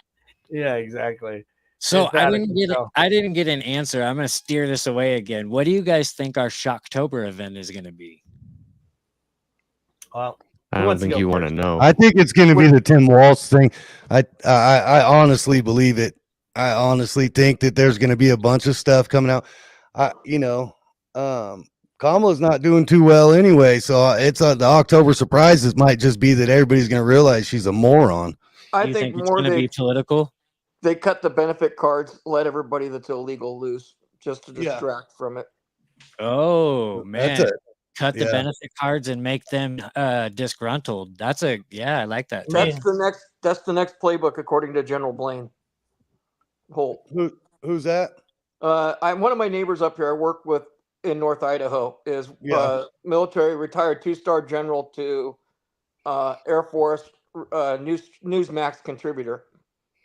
S5: Yeah, exactly.
S1: So I didn't get an answer. I'm going to steer this away again. What do you guys think our Shocktober event is going to be?
S5: Well,
S2: I don't think you want to know.
S4: I think it's going to be the Tim Walsh thing. I honestly believe it. I honestly think that there's going to be a bunch of stuff coming out. Kamala's not doing too well anyway, so it's the October surprises might just be that everybody's going to realize she's a moron.
S6: I think
S1: it's going to be political.
S6: They cut the benefit cards, let everybody that's illegal loose just to distract from it.
S1: Oh man, cut the
S4: Yeah.
S1: benefit cards and make them disgruntled. I like that.
S6: That's the next playbook, according to General Blaine Holt.
S4: Who's that?
S6: I'm one of my neighbors up here. I work with in North Idaho. Is military retired 2-star general to Air Force Newsmax contributor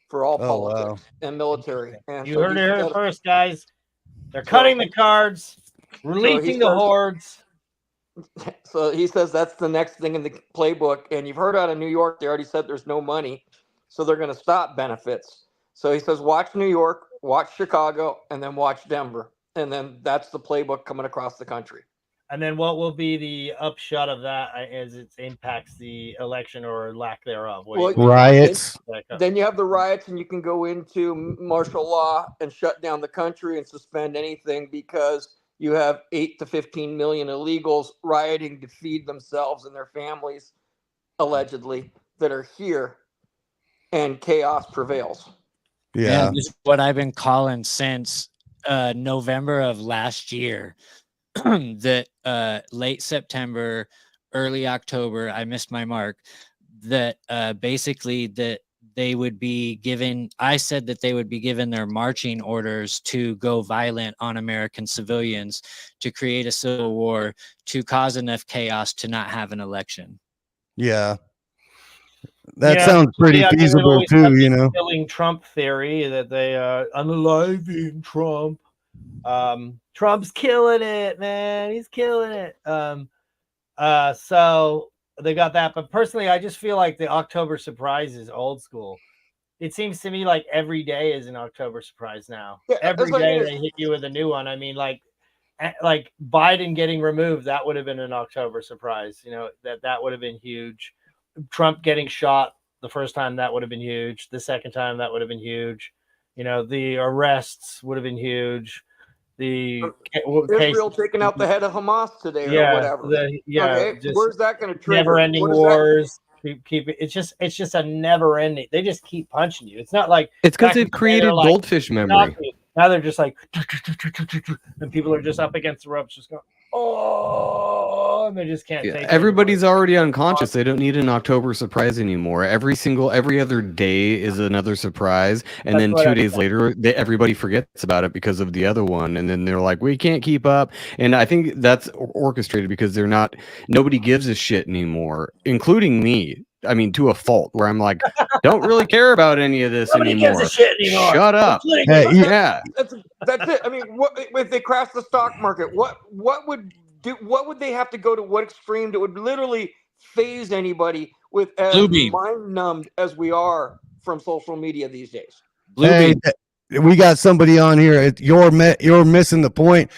S6: for all politics and military. And
S5: You
S6: so
S5: heard it here
S6: said,
S5: first, guys. They're cutting the cards, releasing the hordes.
S6: So he says that's the next thing in the playbook. And you've heard out of New York, they already said there's no money, so they're going to stop benefits. So he says, watch New York, watch Chicago, and then watch Denver. And then that's the playbook coming across the country.
S5: And then what will be the upshot of that as it impacts the election or lack thereof?
S4: Riots.
S6: Then you have the riots, and you can go into martial law and shut down the country and suspend anything because you have 8 to 15 million illegals rioting to feed themselves and their families, allegedly, that are here, and chaos prevails.
S1: Yeah, this is what I've been calling since November of last year. That late September, early October, I missed my mark. That basically that they would be given. I said that they would be given their marching orders to go violent on American civilians, to create a civil war, to cause enough chaos to not have an election.
S4: Yeah. That sounds pretty feasible too, you know.
S5: Killing Trump theory that they unaliving Trump. Trump's killing it, man. He's killing it. So they got that. But personally, I just feel like the October surprise is old school. It seems to me like every day is an October surprise now. Yeah, every day they hit you with a new one. I mean, like Biden getting removed, that would have been an October surprise. You know, that would have been huge. Trump getting shot the first time, that would have been huge. The second time, that would have been huge. You know, the arrests would have been huge.
S6: Israel taking out the head of Hamas today, or whatever. Where's that going to trigger?
S5: Never-ending wars. Keep it. It's just a never-ending. They just keep punching you. It's not like
S2: it's because they've created goldfish memory.
S5: Now they're just like, and people are just up against the ropes, just going, oh, and they just can't take it.
S2: Everybody's already unconscious. They don't need an October surprise anymore. Every other day is another surprise, and then 2 days later, everybody forgets about it because of the other one, and then they're like, we can't keep up. And I think that's orchestrated because nobody gives a shit anymore, including me. I mean, to a fault, where I'm like, don't really care about any of this anymore. Shut up.
S6: Hey, yeah, that's it. I mean, if they crash the stock market? What would they have to go to? What extreme that would literally phase anybody with as mind numbed as we are from social media these days?
S4: Hey, we got somebody on here. You're missing the point.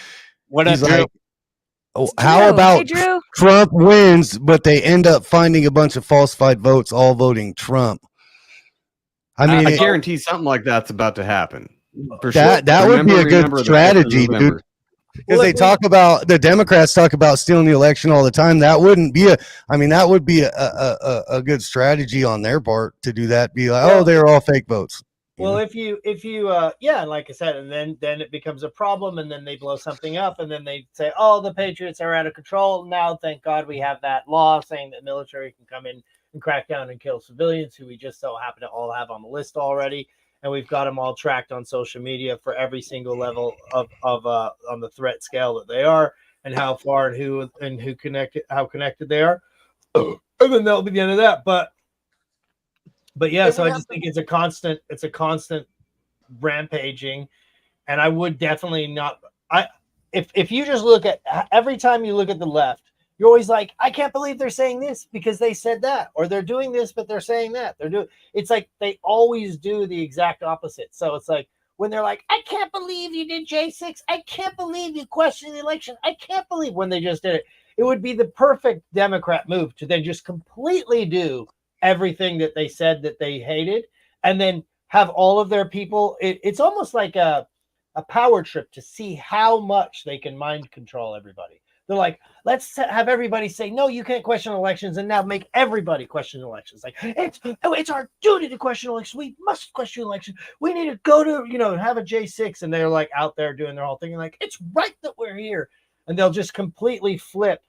S1: What
S4: He's
S1: up,
S4: like, how about Trump wins, but they end up finding a bunch of falsified votes, all voting Trump? I mean,
S2: I guarantee something like that's about to happen. For
S4: that would be a good strategy, dude. Because the Democrats talk about stealing the election all the time. That would be a good strategy on their part to do that. Be like, they're all fake votes.
S5: Well, if you like I said, and then it becomes a problem, and then they blow something up, and then they say, oh, the Patriots are out of control. Now, thank God we have that law saying that military can come in and crack down and kill civilians, who we just so happen to all have on the list already. And we've got them all tracked on social media for every single level of on the threat scale that they are, and how far and how connected they are. And then that'll be the end of that. But yeah, so I just think it's a constant rampaging, and I would definitely not. If you just look at every time you look at the left, you're always like, I can't believe they're saying this because they said that, or they're doing this but they're saying that. It's like they always do the exact opposite. So it's like when they're like, I can't believe you did J6, I can't believe you questioned the election, I can't believe, when they just did it. It would be the perfect Democrat move to then just completely do everything that they said that they hated, and then have all of their people. It's almost like a power trip to see how much they can mind control everybody. They're like, let's have everybody say, no, you can't question elections, and now make everybody question elections. Like, it's our duty to question elections. We must question elections. We need to go to, have a J6, and they're like out there doing their whole thing. And like, it's right that we're here. And they'll just completely flip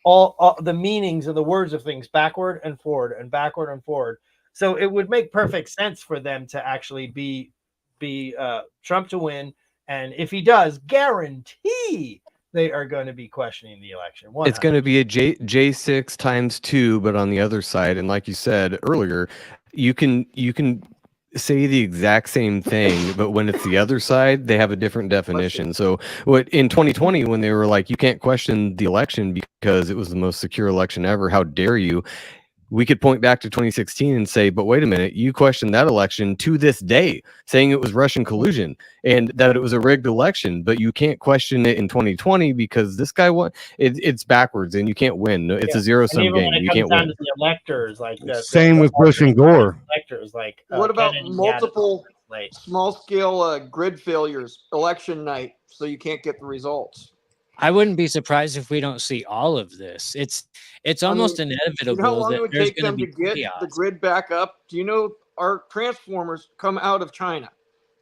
S5: all the meanings of the words of things backward and forward and backward and forward. So it would make perfect sense for them to actually be Trump to win. And if he does, guarantee they are going to be questioning the election. 100%.
S2: It's going to be a J6 times 2, but on the other side. And like you said earlier, you can say the exact same thing, but when it's the other side, they have a different definition. So what in 2020, when they were like, you can't question the election because it was the most secure election ever, how dare you? We could point back to 2016 and say, but wait a minute, you questioned that election to this day, saying it was Russian collusion and that it was a rigged election, but you can't question it in 2020 because this guy won. It's backwards and you can't win. It's a zero-sum game. You can't win.
S5: To the electors, like
S4: Same with Bush and Gore.
S5: Electors, like
S6: what about multiple small-scale grid failures election night, so you can't get the results?
S1: I wouldn't be surprised if we don't see all of this. It's almost inevitable.
S6: You know how long
S1: that
S6: it would
S1: there's
S6: take them to get
S1: chaos.
S6: the grid back up? Do you know our transformers come out of China,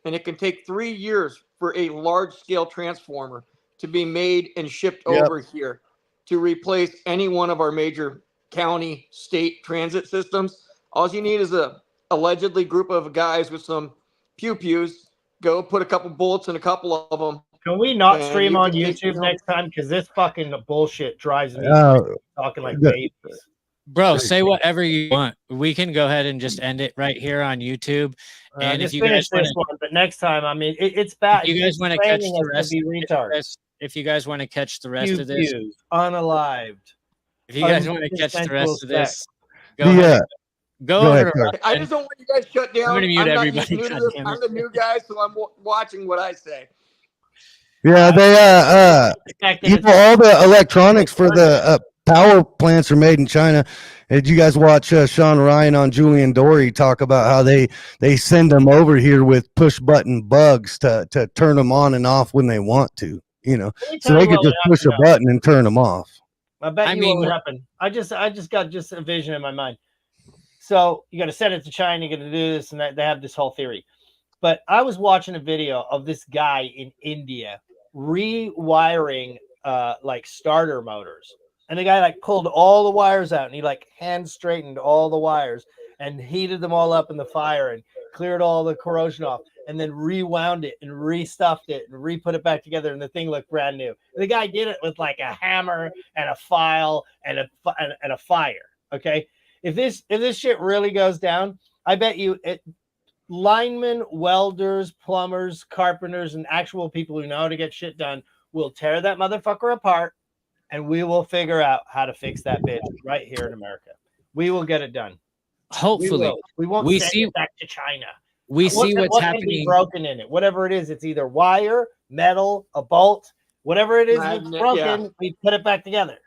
S6: and it can take 3 years for a large-scale transformer to be made and shipped over here to replace any one of our major county, state transit systems. All you need is a allegedly group of guys with some pew-pews, go put a couple bullets in a couple of them.
S5: Can we not stream on YouTube next time? Because this fucking bullshit drives me talking like babies.
S1: Bro, say whatever you want. We can go ahead and just end it right here on YouTube. And if you guys want to,
S5: but next time, I mean, it's bad.
S1: If you guys want to catch the rest, if you guys want to catch the rest of this,
S5: unalived.
S1: If you guys want to catch the rest of this,
S4: go ahead.
S6: I just don't want you guys shut down.
S1: I'm going to mute everybody.
S6: I'm the new guy, so I'm watching what I say.
S4: Yeah, they all the electronics for the power plants are made in China. Did you guys watch Sean Ryan on Julian Dory talk about how they send them over here with push button bugs to turn them on and off when they want to, so they could just push a button and turn them off.
S5: I bet you what would happen. I just got a vision in my mind. So you got to send it to China, you got to do this, and they have this whole theory. But I was watching a video of this guy in India rewiring like starter motors, and the guy like pulled all the wires out and he like hand straightened all the wires and heated them all up in the fire and cleared all the corrosion off and then rewound it and restuffed it and re-put it back together, and the thing looked brand new. And the guy did it with like a hammer and a file and a fire. Okay, if this shit really goes down, I bet you linemen, welders, plumbers, carpenters, and actual people who know how to get shit done will tear that motherfucker apart, and we will figure out how to fix that bitch right here in America. We will get it done.
S1: Hopefully.
S5: We won't send it back to China.
S1: We see what's happening.
S5: Broken in it. Whatever it is, it's either wire, metal, a bolt, whatever it is that's broken, we put it back together.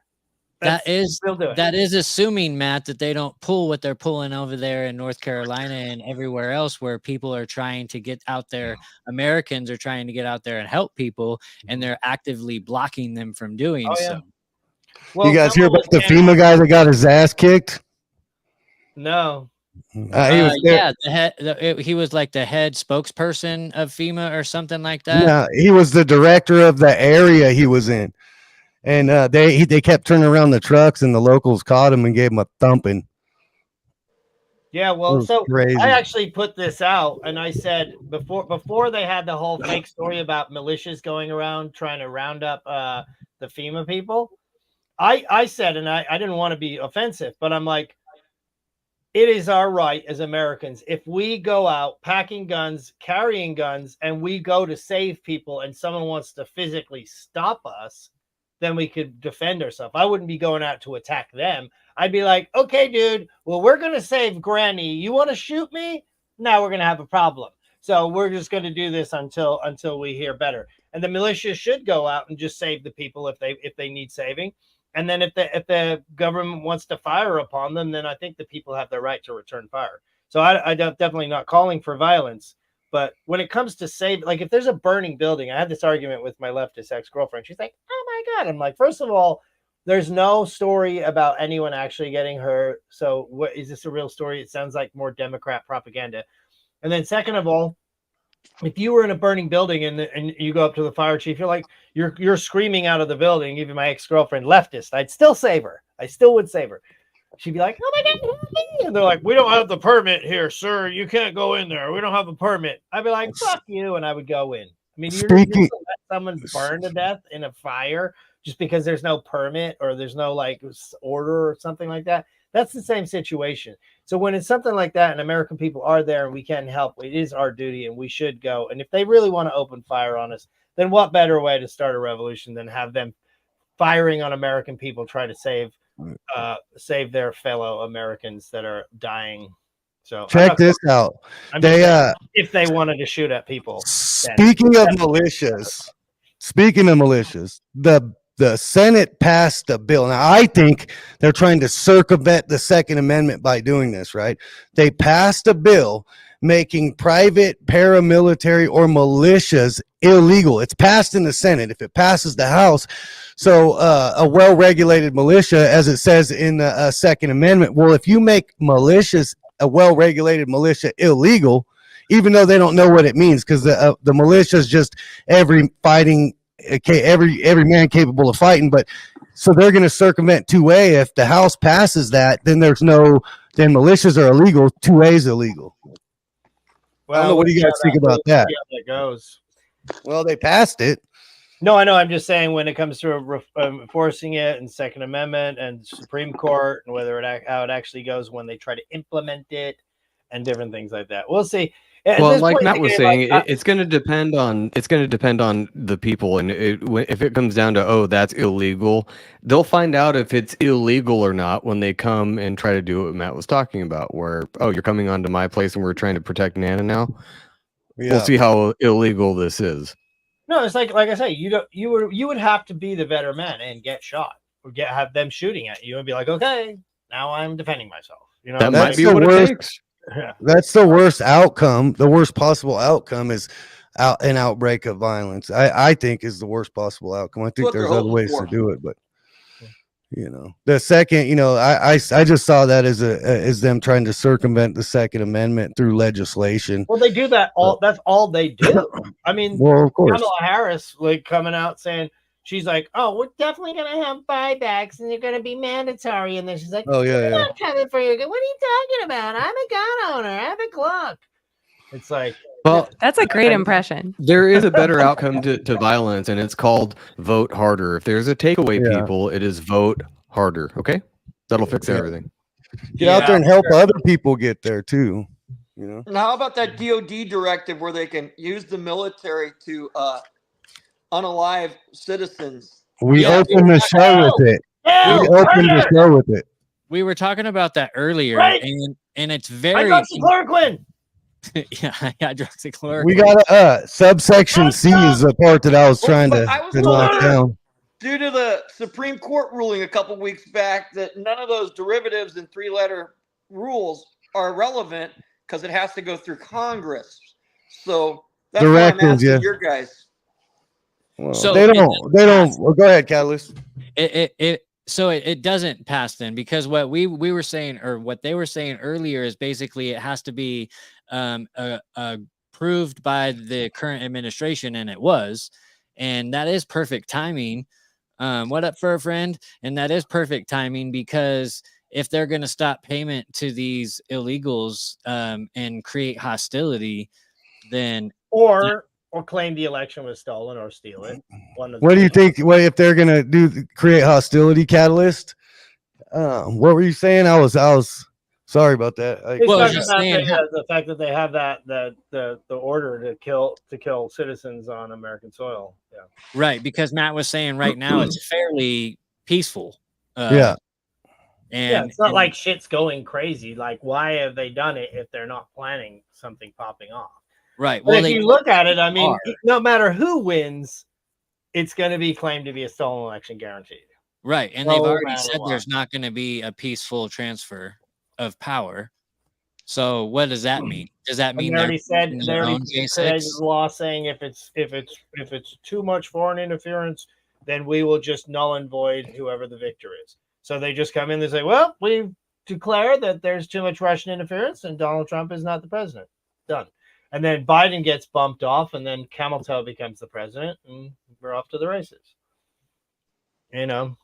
S1: That is assuming, Matt, that they don't pull what they're pulling over there in North Carolina and everywhere else where people are trying to get out there. Americans are trying to get out there and help people, and they're actively blocking them from doing so.
S4: Well, you guys hear about the FEMA guy that got his ass kicked?
S5: No.
S4: He was
S1: he was like the head spokesperson of FEMA or something like that.
S4: Yeah, he was the director of the area he was in. And they kept turning around the trucks, and the locals caught him and gave him a thumping.
S5: Yeah, well, so crazy. I actually put this out, and I said before they had the whole fake story about militias going around trying to round up the FEMA people. I said, and I didn't want to be offensive, but I'm like, it is our right as Americans, if we go out packing guns, carrying guns, and we go to save people, and someone wants to physically stop us, then we could defend ourselves. I wouldn't be going out to attack them. I'd be like, okay, dude, well, we're going to save Granny. You want to shoot me? Now we're going to have a problem. So we're just going to do this until we hear better. And the militia should go out and just save the people if they need saving. And then if the government wants to fire upon them, then I think the people have the right to return fire. So I'm definitely not calling for violence. But when it comes to like if there's a burning building, I had this argument with my leftist ex-girlfriend. She's like, oh my God. I'm like, first of all, there's no story about anyone actually getting hurt. So what is this a real story? It sounds like more Democrat propaganda. And then second of all, if you were in a burning building and you go up to the fire chief, you're like, you're screaming out of the building. Even my ex-girlfriend, leftist, I'd still save her. I still would save her. She'd be like, "Oh my God." And they're like, "We don't have the permit here, sir. You can't go in there. We don't have a permit." I'd be like, "Fuck you." And I would go in. I mean, you're just gonna let someone burn to death in a fire just because there's no permit or there's no like order or something like that. That's the same situation. So when it's something like that and American people are there and we can help, it is our duty and we should go. And if they really want to open fire on us, then what better way to start a revolution than have them firing on American people, try to save their fellow Americans that are dying. So
S4: check this out.
S5: If they wanted to shoot at people.
S4: Speaking of militias, the Senate passed a bill. Now I think they're trying to circumvent the Second Amendment by doing this, right? They passed a bill making private paramilitary or militias illegal. It's passed in the Senate. If it passes the House, so a well-regulated militia, as it says in the Second Amendment, well, if you make militias, a well-regulated militia, illegal, even though they don't know what it means, because the militia is just every man capable of fighting. But so they're going to circumvent 2A. If the House passes that, then then militias are illegal. 2A is illegal. Well, I don't know, what do you guys think about that?
S5: Yeah, that goes.
S4: Well, they passed it.
S5: No, I know. I'm just saying when it comes to enforcing it and Second Amendment and Supreme Court and how it actually goes when they try to implement it and different things like that. We'll see.
S2: Well, like Matt was saying, it's going to depend on the people, and if it comes down to that's illegal, they'll find out if it's illegal or not when they come and try to do what Matt was talking about. Where you're coming onto my place and we're trying to protect Nana now. Yeah. We'll see how illegal this is.
S5: No, it's like I say, you would have to be the better man and get shot or have them shooting at you and be like, okay, now I'm defending myself. You know,
S2: that might be what it takes.
S4: That's the worst outcome. The worst possible outcome is an outbreak of violence. I think is the worst possible outcome. I think there's other ways to do it, but the second, I just saw that as them trying to circumvent the Second Amendment through legislation.
S5: Well, they do that that's all they do. I mean,
S4: well, of course,
S5: Kamala Harris coming out saying, she's like, "Oh, we're definitely gonna have buybacks, and they're gonna be mandatory." And then she's like,
S4: "Oh yeah,
S5: I'm not coming for you. What are you talking about? I'm a gun owner. I have a Glock." It's like,
S3: well, that's a great impression.
S2: There is a better outcome to violence, and it's called vote harder. If there's a takeaway, people, it is vote harder. Okay, that'll fix everything.
S4: Get out there and help other people get there too.
S6: Now, how about that DOD directive where they can use the military to unalive citizens?
S4: We opened the show with it. We opened the show with it.
S1: We were talking about that earlier,
S5: right?
S1: and it's very
S5: hydroxychloroquine.
S1: Yeah, hydroxychloroquine.
S4: We got subsection C is the part that I was trying to knock down.
S6: Due to the Supreme Court ruling a couple weeks back that none of those derivatives and three-letter rules are relevant because it has to go through Congress. So that's why I'm asking your guys.
S4: Well, so they don't. Well, go ahead, Catalyst.
S1: It doesn't pass then, because what we were saying, or what they were saying earlier, is basically it has to be approved by the current administration, and it was, and that is perfect timing. What up for a friend? And that is perfect timing, because if they're going to stop payment to these illegals and create hostility, then
S5: or claim the election was stolen or steal it.
S4: What do you think? What if they're going to create hostility, Catalyst? What were you saying? I was sorry about that.
S5: The fact that they have the order to kill citizens on American soil. Yeah.
S1: Right, because Matt was saying right now it's fairly peaceful.
S4: And
S5: it's not like shit's going crazy. Like, why have they done it if they're not planning something popping off?
S1: Right.
S5: Well, if you look at it, I mean, no matter who wins, it's going to be claimed to be a stolen election, guaranteed.
S1: Right, and they've already said there's not going to be a peaceful transfer of power. So what does that mean? Does that mean
S5: they already said the law saying if it's too much foreign interference, then we will just null and void whoever the victor is. So they just come in and say, well, we've declared that there's too much Russian interference and Donald Trump is not the president. Done. And then Biden gets bumped off, and then Camel Toe becomes the president, and we're off to the races. You know,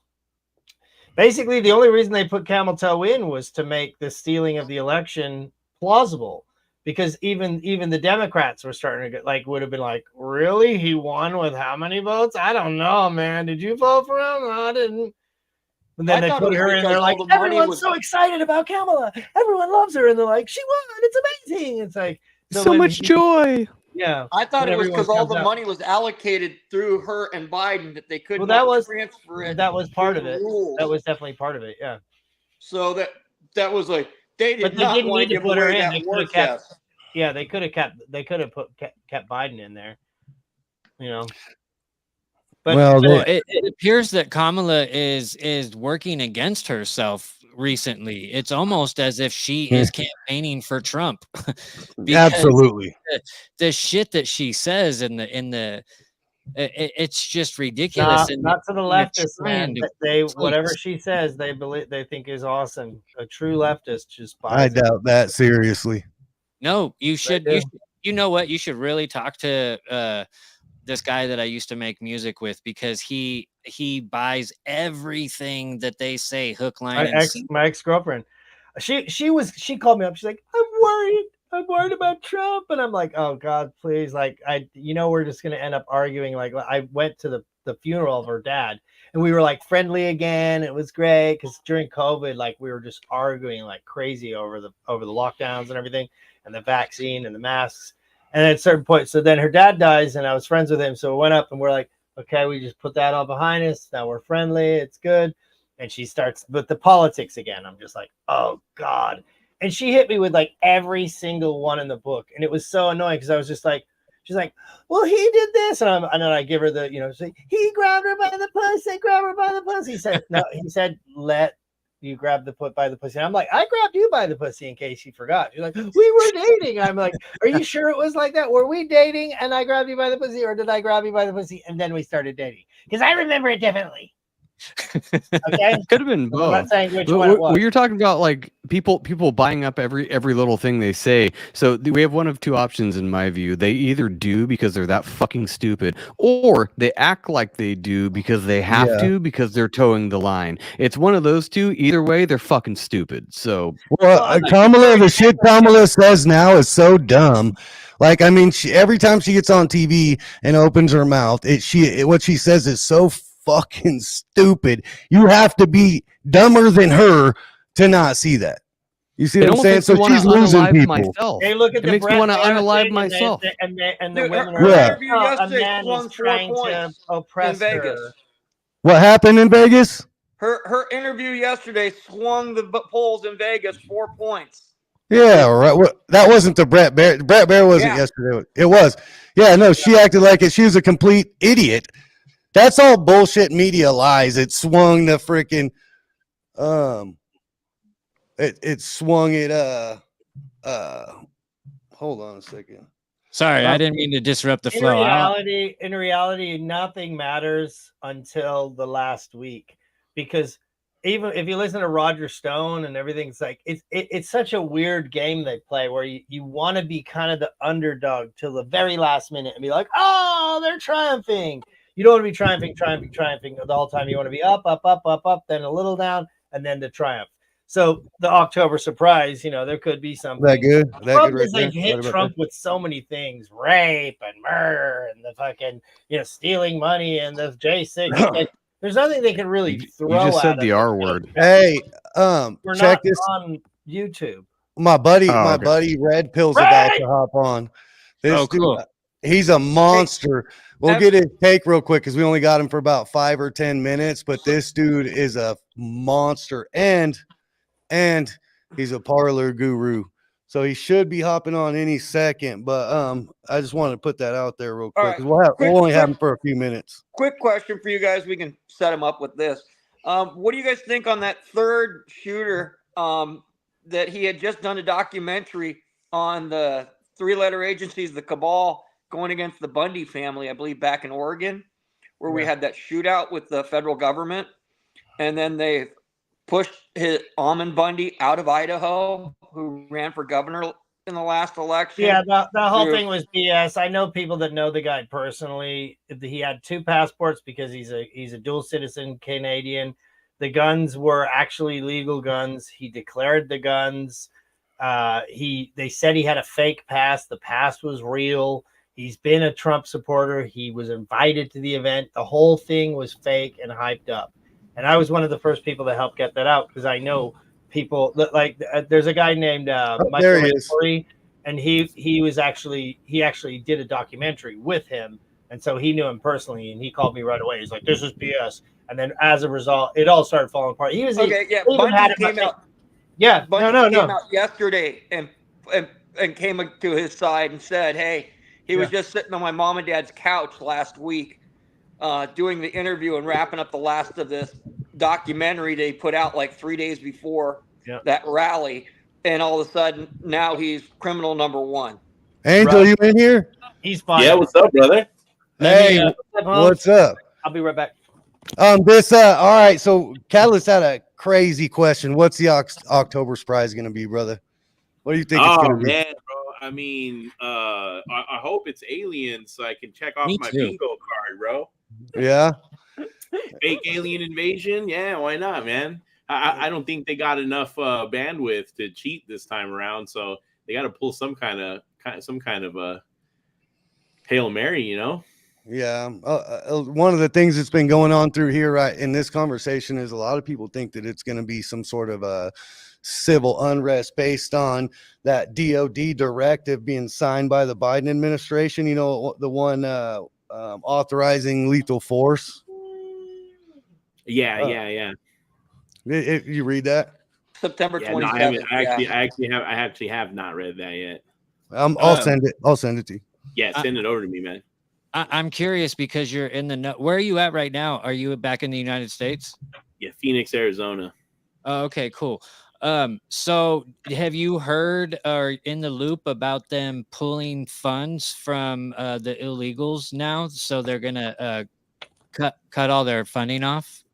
S5: basically the only reason they put Camel Toe in was to make the stealing of the election plausible, because even the Democrats were starting to get like, would have been like, really, he won with how many votes? I don't know, man. Did you vote for him? No, I didn't. And then they put her in. They're like, everyone's so excited about Kamala. Everyone loves her, and they're like, she won. It's amazing. It's like
S2: so much joy.
S5: Yeah,
S6: I thought it was because all the money was allocated through her and Biden that they couldn't transfer it.
S5: That was part of it. That was definitely part of it. Yeah.
S6: So that was like they did not
S5: didn't
S6: want
S5: need
S6: to
S5: to put her in.
S6: They could have kept.
S5: Yeah, they could have kept Biden in there. You know. But
S1: it appears that Kamala is working against herself recently. It's almost as if she is campaigning for Trump.
S4: Absolutely.
S1: The shit that she says it's just ridiculous.
S5: Not to the leftists, man. They whatever she says, they think is awesome. A true leftist just buys
S4: I doubt that seriously.
S1: No, you should. You know what? You should really talk to this guy that I used to make music with, because he buys everything that they say, hook, line, and sinker.
S5: My ex-girlfriend, she called me up. She's like, I'm worried about Trump, and I'm like, oh God, please, like we're just gonna end up arguing. Like I went to the funeral of her dad, and we were like friendly again. It was great because during COVID, like we were just arguing like crazy over the lockdowns and everything, and the vaccine and the masks. And at a certain point, so then her dad dies, and I was friends with him. So we went up, and we're like, okay, we just put that all behind us. Now we're friendly. It's good. And she starts with the politics again. I'm just like, oh God. And she hit me with like every single one in the book. And it was so annoying because I was just like, she's like, well, he did this. And then I give her the, he grabbed her by the pussy, grab her by the pussy. He said, no, he said, let you grab the by the pussy. And I'm like, I grabbed you by the pussy in case you forgot. She's like, we were dating. I'm like, are you sure it was like that? Were we dating and I grabbed you by the pussy, or did I grab you by the pussy and then we started dating? Because I remember it differently. Okay,
S2: could have been both.
S5: I'm not saying which one it was.
S2: Well, you're talking about like people buying up every little thing they say. So we have one of two options in my view. They either do because they're that fucking stupid, or they act like they do because they have to, because they're towing the line. It's one of those two. Either way, they're fucking stupid. So
S4: Kamala, the shit Kamala says now is so dumb. Like, I mean, every time she gets on TV and opens her mouth, what she says is so fucking stupid. You have to be dumber than her to not see that. You see what I'm saying? So she's losing people.
S2: Myself.
S5: Hey, look at
S2: it makes me want to unalive myself.
S5: And the women
S6: are
S5: a man is trying to oppress her.
S4: What happened in Vegas?
S6: Her interview yesterday swung the polls in Vegas 4 points.
S4: Yeah, right. That wasn't the Brett Baer. Brett Baer wasn't yesterday. It was. Yeah, no, she acted like it. She was a complete idiot. That's all bullshit media lies. It swung the freaking it swung it hold on a second.
S1: Sorry, I didn't mean to disrupt the flow.
S5: In reality, nothing matters until the last week, because even if you listen to Roger Stone and everything's like, it's such a weird game they play where you want to be kind of the underdog till the very last minute and be like, oh, they're triumphing. You don't want to be triumphing the whole time. You want to be up, then a little down, and then the triumph. So the October surprise, there could be something.
S4: That good?
S5: They've hit Trump with so many things: rape and murder, and the fucking stealing money, and the J6. There's nothing they can really throw.
S2: You just said the R word.
S4: Hey,
S5: we're
S4: check
S5: not
S4: this
S5: on YouTube.
S4: My buddy Red Pill's about to hop on. This
S1: cool.
S4: Dude, he's a monster. We'll get his take real quick because we only got him for about 5 or 10 minutes. But this dude is a monster, and he's a parlor guru. So he should be hopping on any second. But I just wanted to put that out there real quick because we'll only have him for a few minutes.
S6: Quick question for you guys. We can set him up with this. What do you guys think on that third shooter that he had just done a documentary on the 3-letter agencies, the cabal, going against the Bundy family, I believe back in Oregon, where we had that shootout with the federal government. And then they pushed Almond Bundy out of Idaho, who ran for governor in the last election.
S5: Yeah, the whole thing was BS. I know people that know the guy personally. He had 2 passports because he's a dual citizen Canadian. The guns were actually legal guns. He declared the guns. They said he had a fake pass. The pass was real. He's been a Trump supporter. He was invited to the event. The whole thing was fake and hyped up. And I was one of the first people to help get that out because I know people that there's a guy named Michael Corey, and he actually did a documentary with him, and so he knew him personally, and he called me right away. He's like, "This is BS," and then as a result, it all started falling apart. He was
S6: okay. Yeah,
S5: Bundy
S6: came out.
S5: Yeah,
S6: Bundy came out yesterday and came to his side and said, "Hey, he was just sitting on my mom and dad's couch last week, doing the interview and wrapping up the last of this documentary they put out like 3 days before that rally, and all of a sudden now he's criminal number 1."
S4: Angel, you in here?
S5: He's fine.
S7: Yeah, what's up, brother?
S4: Hey, what's up?
S5: I'll be right back.
S4: All right. So Catalyst had a crazy question. What's the October prize going to be, brother? What do you think it's going to be?
S7: Man, bro. I mean, I hope it's aliens so I can check off my bingo card, bro.
S4: Yeah.
S7: Fake alien invasion? Yeah, why not, man? I don't think they got enough bandwidth to cheat this time around, so they got to pull some kind of a Hail Mary, you know?
S4: Yeah. One of the things that's been going on through here right in this conversation is a lot of people think that it's going to be some sort of a civil unrest based on that DOD directive being signed by the Biden administration. You know, the one authorizing lethal force.
S7: Yeah.
S4: You read that?
S6: September 27th.
S7: No, I actually have not read that yet.
S4: I'll send it. I'll send it to you.
S7: Yeah, send it over to me, man.
S1: I'm curious because you're in the where are you at right now? Are you back in the United States?
S7: Yeah, Phoenix, Arizona.
S1: Oh, okay, cool. So have you heard or in the loop about them pulling funds from the illegals now? So they're gonna cut all their funding off?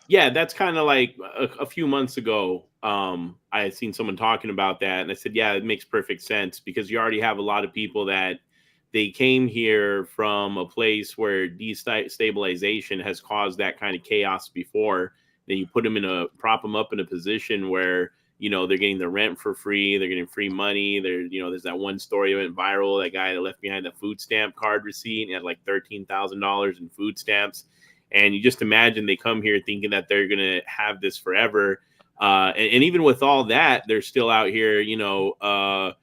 S7: Yeah, that's kind of like a few months ago. I had seen someone talking about that, and I said, yeah, it makes perfect sense because you already have a lot of people that they came here from a place where destabilization has caused that kind of chaos before. Then you put them prop them up in a position where, you know, they're getting the rent for free. They're getting free money. There's that one story that went viral. That guy that left behind the food stamp card receipt and had like $13,000 in food stamps. And you just imagine they come here thinking that they're going to have this forever. And even with all that, they're still out here, you know,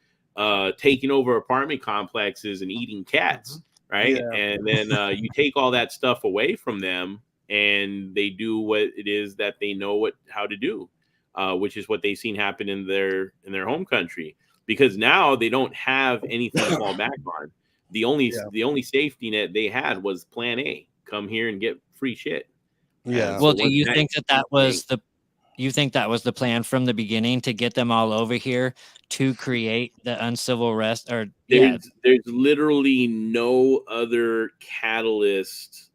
S7: taking over apartment complexes and eating cats, right? Yeah. And then you take all that stuff away from them and they do what it is that they know how to do, which is what they've seen happen in their home country. Because now they don't have anything to fall back on. The only safety net they had was Plan A. Come here and get free shit.
S4: Yeah.
S1: Well, do you think that was the plan from the beginning to get them all over here to create the uncivil rest? Or
S7: there's literally no other catalyst,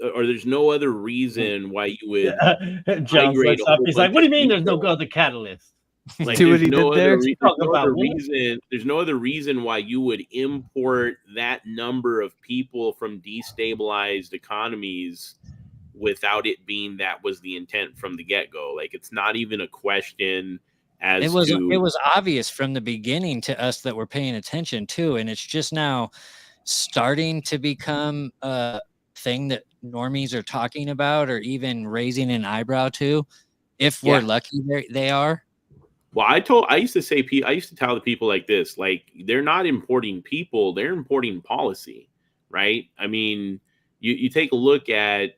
S7: or there's no other reason why you would.
S5: John's he's like, "What do you mean? There's no other catalyst?"
S7: Like, there's no other reason why you would import that number of people from destabilized economies without it being that was the intent from the get-go. Like, it's not even a question as
S1: it was obvious from the beginning to us that we're paying attention to, and it's just now starting to become a thing that normies are talking about or even raising an eyebrow to. If we're lucky, they are.
S7: Well, I used to tell the people like this, like, they're not importing people, they're importing policy, right? I mean, you take a look at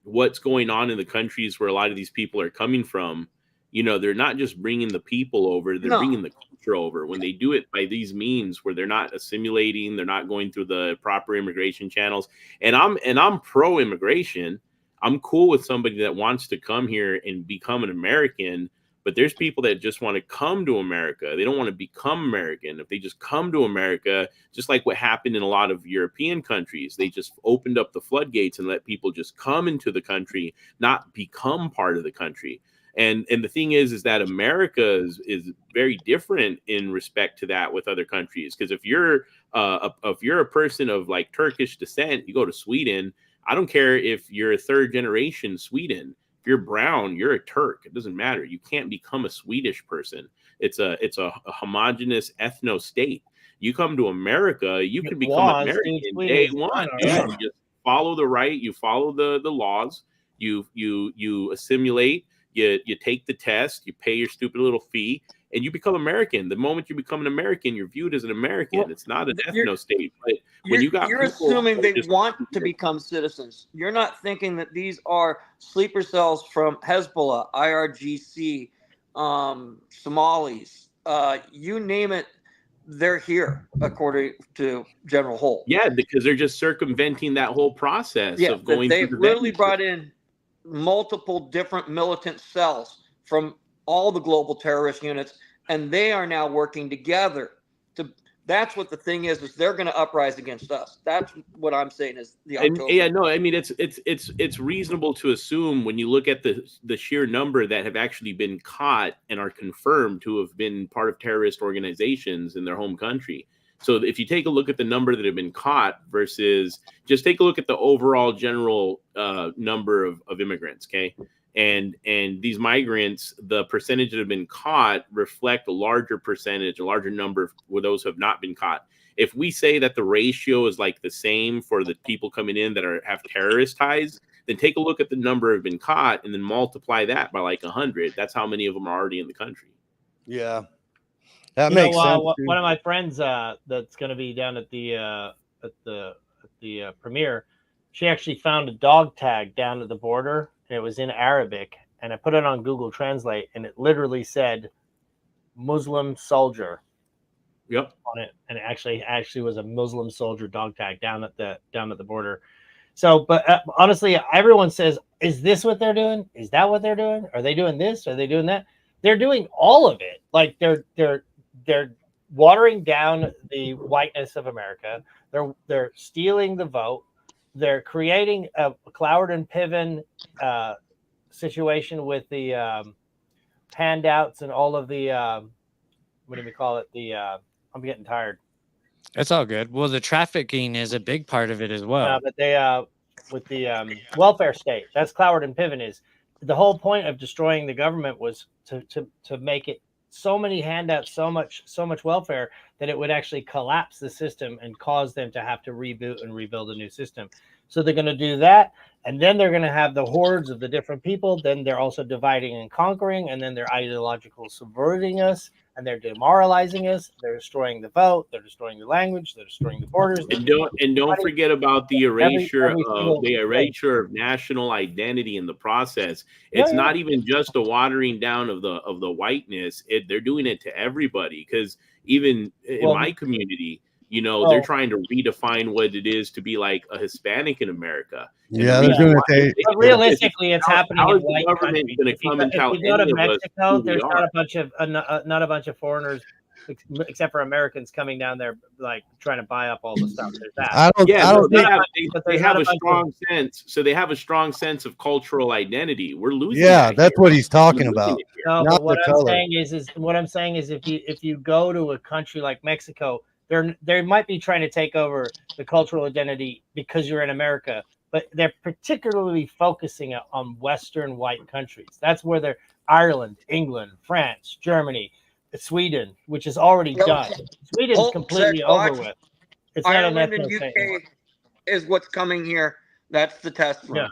S7: what's going on in the countries where a lot of these people are coming from. You know, they're not just bringing the people over, they're bringing the culture over. When they do it by these means where they're not assimilating, they're not going through the proper immigration channels. And I'm pro immigration. I'm cool with somebody that wants to come here and become an American. But there's people that just want to come to America. They don't want to become American. If they just come to America, just like what happened in a lot of European countries, they just opened up the floodgates and let people just come into the country, not become part of the country. And the thing is that America is very different in respect to that with other countries. Because if you're a person of like Turkish descent, you go to Sweden. I don't care if you're a third generation Sweden. If you're brown, you're a Turk. It doesn't matter. You can't become a Swedish person. It's a homogenous ethno state. You come to America, you can become American day one. You just follow the right. You follow the laws. You assimilate. You take the test, you pay your stupid little fee, and you become American. The moment you become an American, you're viewed as an American. Well, it's not an ethno state. But when you're
S6: assuming they want to become citizens. You're not thinking that these are sleeper cells from Hezbollah, IRGC, Somalis, you name it. They're here, according to General Holt.
S7: Yeah, because they're just circumventing that whole process of going.
S6: They've literally brought in multiple different militant cells from all the global terrorist units, and they are now working together. That's what the thing is they're going to uprise against us. That's what I'm saying is the October.
S7: Yeah, no, I mean it's reasonable to assume when you look at the sheer number that have actually been caught and are confirmed to have been part of terrorist organizations in their home country. So if you take a look at the number that have been caught versus just take a look at the overall general number of immigrants, okay? And these migrants, the percentage that have been caught reflect a larger percentage, a larger number of those who have not been caught. If we say that the ratio is like the same for the people coming in that have terrorist ties, then take a look at the number have been caught and then multiply that by like 100. That's how many of them are already in the country.
S4: Yeah. That makes sense.
S5: One of my friends that's going to be down at the premiere, she actually found a dog tag down at the border, and it was in Arabic. And I put it on Google Translate, and it literally said Muslim soldier.
S7: Yep.
S5: On it, and it actually was a Muslim soldier dog tag down at the border. So, but honestly, everyone says, "Is this what they're doing? Is that what they're doing? Are they doing this? Are they doing that?" They're doing all of it. Like they're watering down the whiteness of America. They're stealing the vote. They're creating a Cloward and Piven situation with the handouts and all of the what do we call it? I'm getting tired.
S1: That's all good. Well, the trafficking is a big part of it as well.
S5: But they with the welfare state. That's Cloward and Piven is. The whole point of destroying the government was to make it so many handouts, so much welfare that it would actually collapse the system and cause them to have to reboot and rebuild a new system. So they're going to do that, and then they're going to have the hordes of the different people. Then they're also dividing and conquering, and then they're ideological subverting us, and they're demoralizing us. They're destroying the vote. They're destroying the language. They're destroying the borders.
S7: And don't forget about the erasure of national identity in the process. It's not even just a watering down of the whiteness. They're doing it to everybody, because even in my community, they're trying to redefine what it is to be like a Hispanic in America.
S4: Yeah, they're doing it.
S5: But realistically, it's happening in white countries.
S7: If you
S5: go to Mexico, there's not a bunch of foreigners, except for Americans coming down there, like trying to buy up all the stuff. There's that.
S7: They have a strong sense. So they have a strong sense of cultural identity. We're losing.
S4: Yeah, that's what he's talking about.
S5: No, but what I'm saying is, if you go to a country like Mexico, they might be trying to take over the cultural identity because you're in America, but they're particularly focusing on Western white countries. That's where they're Ireland, England, France, Germany, Sweden, which is already done. Sweden's completely over with. It's
S6: Ireland and UK is what's coming here. That's the test run.
S5: Yeah.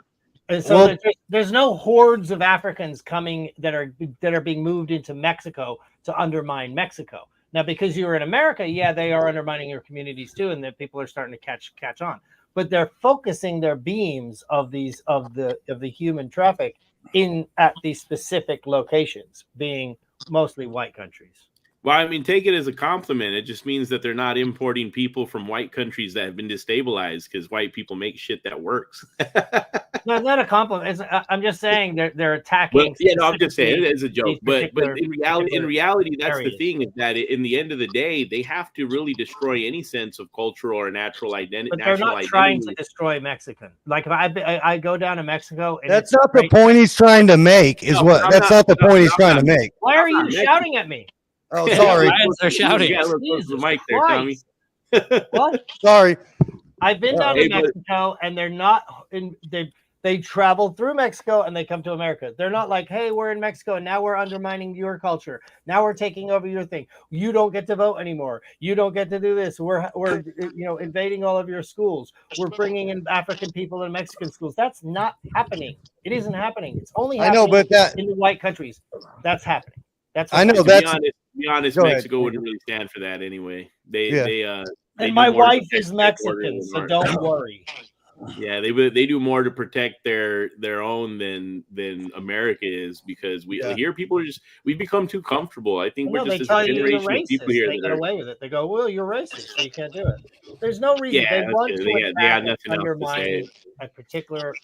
S5: And so there's no hordes of Africans coming that are being moved into Mexico to undermine Mexico. Now, because you're in America, they are undermining your communities too, and that people are starting to catch on. But they're focusing their beams of the human traffic at these specific locations, being mostly white countries.
S7: Well, I mean, take it as a compliment. It just means that they're not importing people from white countries that have been destabilized, because white people make shit that works.
S5: No, it's not a compliment. I'm just saying they're attacking.
S7: Well, yeah, no, I'm just saying it as a joke.
S5: these
S7: But
S5: particular-
S7: in reality, that's
S5: areas.
S7: the thing, is that in the end of the day, they have to really destroy any sense of cultural or natural identity.
S5: But they're not trying to destroy Mexican. Like if I go down to Mexico, and
S4: That's
S5: it's
S4: not the
S5: great-
S4: point he's trying to make. Is
S7: No,
S4: what?
S7: I'm
S4: That's not the point he's trying to make.
S5: Why are you
S7: Mexican.
S5: shouting at me?
S4: Oh, sorry.
S1: Lions are shouting.
S7: Yeah, look close to the mic there, Tommy.
S5: Christ. What?
S4: Sorry.
S5: I've been down
S7: Hey,
S5: to
S7: but-
S5: Mexico, and they're not in. They travel through Mexico and they come to America. They're not like, hey, we're in Mexico and now we're undermining your culture. Now we're taking over your thing. You don't get to vote anymore. You don't get to do this. We're invading all of your schools. We're bringing in African people in Mexican schools. That's not happening. It isn't happening. It's only happening
S4: I know, but that
S5: in the white countries. That's happening. That's
S4: I know
S7: To
S4: that's
S7: be honest,
S4: Go ahead.
S7: Mexico wouldn't really stand for that anyway. They
S5: and
S7: do
S5: my
S7: more to
S5: wife
S7: protect
S5: is
S7: their border
S5: Mexican,
S7: than
S5: so
S7: ours.
S5: don't worry.
S7: Yeah, they do more to protect their own than America is, because here people are we've become too comfortable. I think
S5: No,
S7: we're
S5: they
S7: just
S5: tell
S7: a
S5: you you're
S7: generation of people
S5: racist.
S7: here
S5: They
S7: that
S5: get
S7: are.
S5: away with it. They go, well, you're racist, so you can't do it. There's no reason.
S7: Yeah,
S5: They
S7: that's
S5: want
S7: good.
S5: to
S7: They got
S5: attack and
S7: nothing else to say.
S5: undermine a particular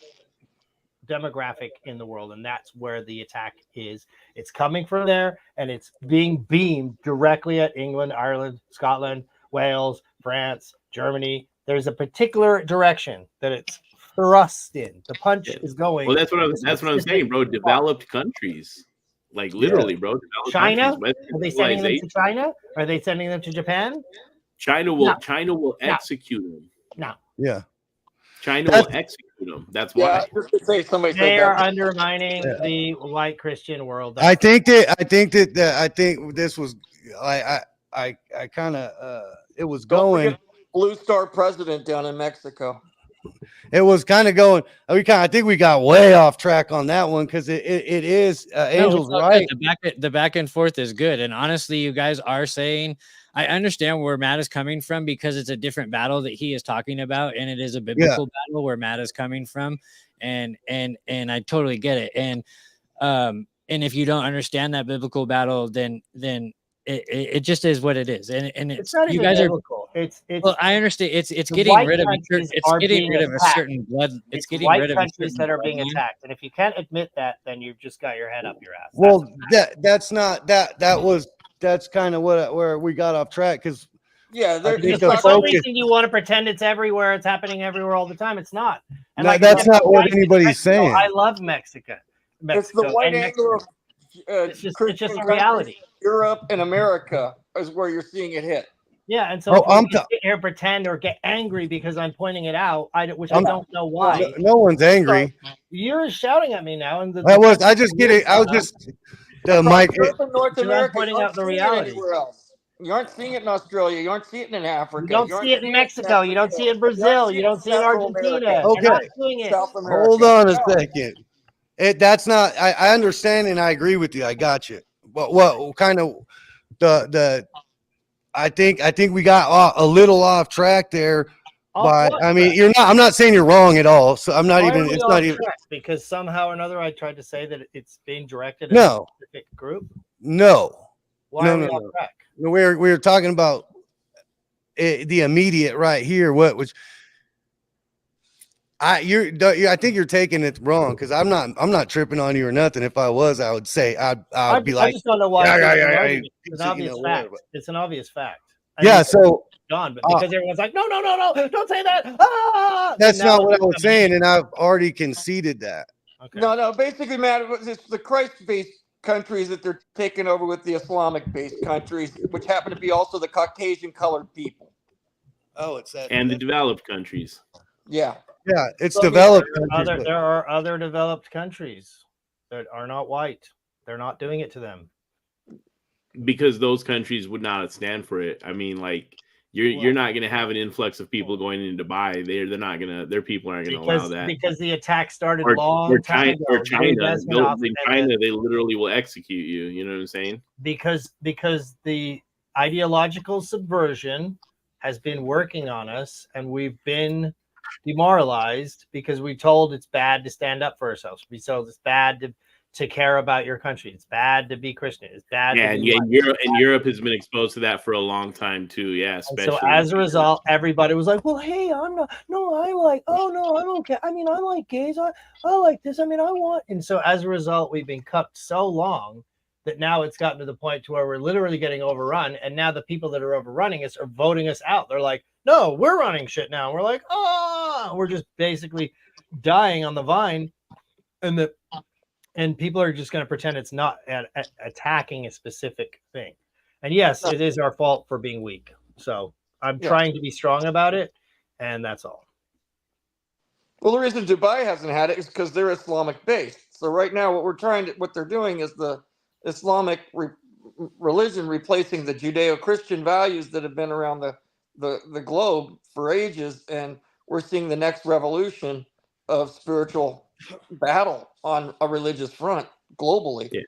S5: demographic in the world, and that's where the attack is. It's coming from there, and it's being beamed directly at England, Ireland, Scotland, Wales, France, Germany. There's a particular direction that it's thrust in. The punch is going.
S7: Well, that's what I'm saying, bro. Developed countries, like literally, bro. Developed
S5: China?
S7: countries,
S5: Are they sending them to China? Are they sending them to Japan?
S7: China will execute them.
S5: No.
S4: yeah.
S7: China will execute them. That's why.
S6: just to say somebody
S5: They
S6: said
S5: are
S6: that.
S5: undermining the white Christian world.
S4: I think this was I kind of it was
S6: Don't
S4: going.
S6: forget Blue Star president down in Mexico.
S4: It was kind of going. I think we got way off track on that one because it is Angel's
S1: No, it's all
S4: right.
S1: good. The back and forth is good. And honestly, you guys are saying, I understand where Matt is coming from, because it's a different battle that he is talking about, and it is a biblical battle where Matt is coming from, and I totally get it. And if you don't understand that biblical battle, then it just is what it is. And
S5: it's not
S1: you
S5: even
S1: guys
S5: biblical. It's
S1: well, I understand it's
S5: the
S1: getting
S5: white
S1: rid of
S5: countries
S1: it's
S5: are
S1: getting
S5: being
S1: rid of a
S5: attacked.
S1: certain blood. It's getting
S5: white
S1: rid of a
S5: countries
S1: certain
S5: that are being
S1: bloodline.
S5: attacked, and if you can't admit that, then you've just got your head up your ass.
S4: Well, that's kind of where we got off track because
S6: Yeah,
S4: I think
S5: for some reason you want to pretend it's everywhere. It's happening everywhere all the time. It's not. And
S4: No, that's not what anybody's saying.
S5: I love Mexico.
S6: It's the white
S5: and
S6: angle of
S5: it's just
S6: Christian
S5: a
S6: countries,
S5: reality.
S6: Europe and America is where you're seeing it hit.
S5: Yeah, and so if we sit here, pretend, or get angry because I'm pointing it out, I don't know why.
S4: No one's angry.
S5: So you're shouting at me now, and
S4: I just get it. I was just the mic.
S6: North America,
S5: pointing
S6: you
S5: out
S6: aren't
S5: the
S6: seeing it
S5: reality.
S6: anywhere else. You aren't seeing it in Australia. You aren't seeing it in Africa.
S5: You don't see it in Mexico. You don't see it in Brazil. You don't see it in Argentina.
S4: Okay.
S5: They're not doing it.
S6: South America.
S4: Hold on a
S6: No.
S4: second. That's not. I understand and I agree with you. I got you. But what kind of the? I think we got a little off track there. But I mean, you're not. I'm not saying you're wrong at all. So I'm not even. It's not even
S5: because somehow or another I tried to say that it's being directed at
S4: No.
S5: a specific group.
S4: No.
S5: Why
S4: No,
S5: are we
S4: no,
S5: off
S4: no.
S5: track?
S4: We were talking about the immediate right here. What was I think you're taking it wrong because I'm not tripping on you or nothing. If I was, I would say I'd be like,
S5: I just don't know why.
S4: yeah,
S5: It's an obvious fact. It's an obvious fact.
S4: So
S5: gone, but because everyone's like, no, don't say that. Ah!
S4: That's
S5: And now
S4: not what I was
S5: it's
S4: saying, and I've already conceded that.
S5: Okay.
S6: No. Basically, Matt, it's the Christ-based countries that they're taking over with the Islamic-based countries, which happen to be also the Caucasian-colored people.
S4: Oh, it's that.
S7: And the developed countries.
S6: Yeah.
S4: Yeah, it's developed.
S5: There are other developed countries that are not white. They're not doing it to them.
S7: Because those countries would not stand for it. I mean, like you're not going to have an influx of people going into Dubai. They're not going to. Their people aren't going to allow that.
S5: Because the attack started
S7: or
S5: long time ago.
S7: Or China.
S5: In
S7: China, they literally will execute you. You know what I'm saying?
S5: Because the ideological subversion has been working on us, and we've been demoralized because we told it's bad to stand up for ourselves. We told it's bad to care about your country. It's bad to be Christian. It's bad.
S7: Yeah,
S5: to
S7: and
S5: be
S7: Europe has been exposed to that for a long time too. Yeah, especially.
S5: So as a result, everybody was like, "Well, hey, I'm not. No, I like. Oh no, I'm okay. I mean, I like gays. I like this. I mean, I want." And so as a result, we've been cucked so long that now it's gotten to the point to where we're literally getting overrun. And now the people that are overrunning us are voting us out. They're like, "No, we're running shit now." And we're like, "Oh," we're just basically dying on the vine, and people are just going to pretend it's not attacking a specific thing. And yes, it is our fault for being weak. So I'm trying to be strong about it, and that's all.
S6: Well, the reason Dubai hasn't had it is because they're Islamic based. So right now, what they're doing is the Islamic religion replacing the Judeo-Christian values that have been around the globe for ages, and we're seeing the next revolution of spiritual battle on a religious front globally.
S7: Yeah.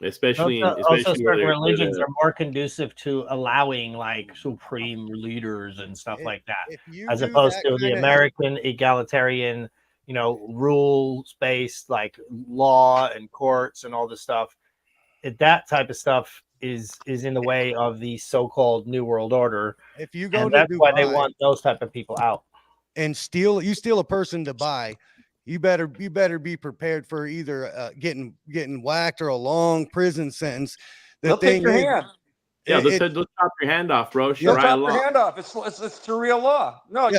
S7: Especially
S5: certain religions are more conducive to allowing like supreme leaders and stuff like that, as opposed to the American egalitarian, rules-based like law and courts and all this stuff. That type of stuff is in the way of the so-called New World Order.
S4: If you go
S5: and
S4: to
S5: that's
S4: Dubai
S5: why they want those type of people out.
S4: And steal a person to buy, you better be prepared for either getting whacked or a long prison sentence.
S6: They'll take your hand.
S7: Yeah, they'll chop your hand off, bro.
S6: They'll chop your hand off. It's Sharia law. No,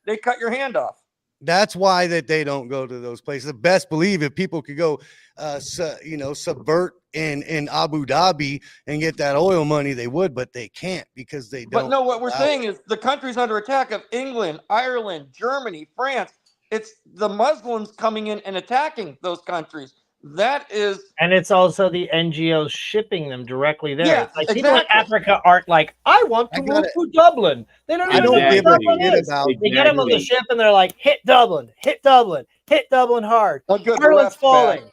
S6: they cut your hand off.
S4: That's why that they don't go to those places. Best believe if people could go, subvert in Abu Dhabi and get that oil money, they would, but they can't because they don't.
S6: But no, what we're saying is the countries under attack of England, Ireland, Germany, France. It's the Muslims coming in and attacking those countries.
S5: And it's also the NGOs shipping them directly there.
S6: Yeah,
S5: it's like people in Africa aren't like, I want to move to Dublin. They don't even know what Dublin is. They get them on the ship and they're like, hit Dublin, hit Dublin, hit Dublin hard. Ireland's falling.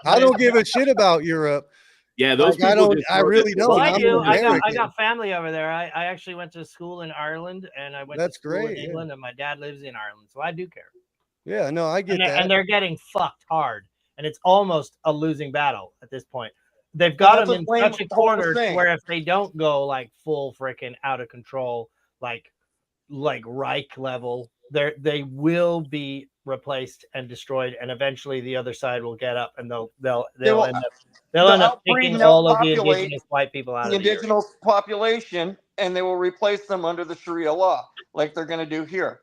S4: I don't give a shit about Europe.
S7: Yeah, those people.
S4: I really don't.
S5: Well, I do. I got family over there. I actually went to school in Ireland, and I went to school in England, and my dad lives in Ireland, so I do care.
S4: Yeah, no, I get that.
S5: And they're getting fucked hard. And it's almost a losing battle at this point. They've got them in such a corner where if they don't go like full freaking out of control, like Reich level, they will be replaced and destroyed. And eventually the other side will get up and they'll end up picking all of the indigenous white people out of the
S6: indigenous population, and they will replace them under the Sharia law, like they're going to do here.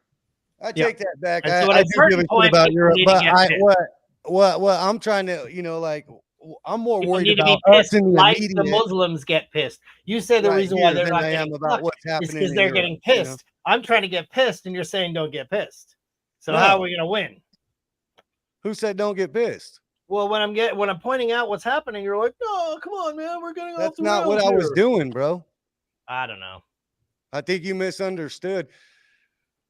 S4: I take that back.
S5: I
S4: do give a shit about Europe, but what I'm trying to, I'm more worried about us in the
S5: immediate. The Muslims get pissed. You say the reason why they're not getting
S4: about what's happening
S5: is because they're getting pissed. I'm trying to get pissed, and you're saying don't get pissed. So how are we going to win?
S4: Who said don't get pissed?
S5: Well, when I'm pointing out what's happening, you're like, no, come on, man, we're getting.
S4: That's not what I was doing, bro.
S5: I don't know.
S4: I think you misunderstood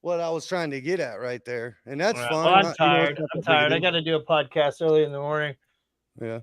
S4: what I was trying to get at right there, and that's fine.
S5: Well, I'm tired. I got to do a podcast early in the morning.
S4: Yeah.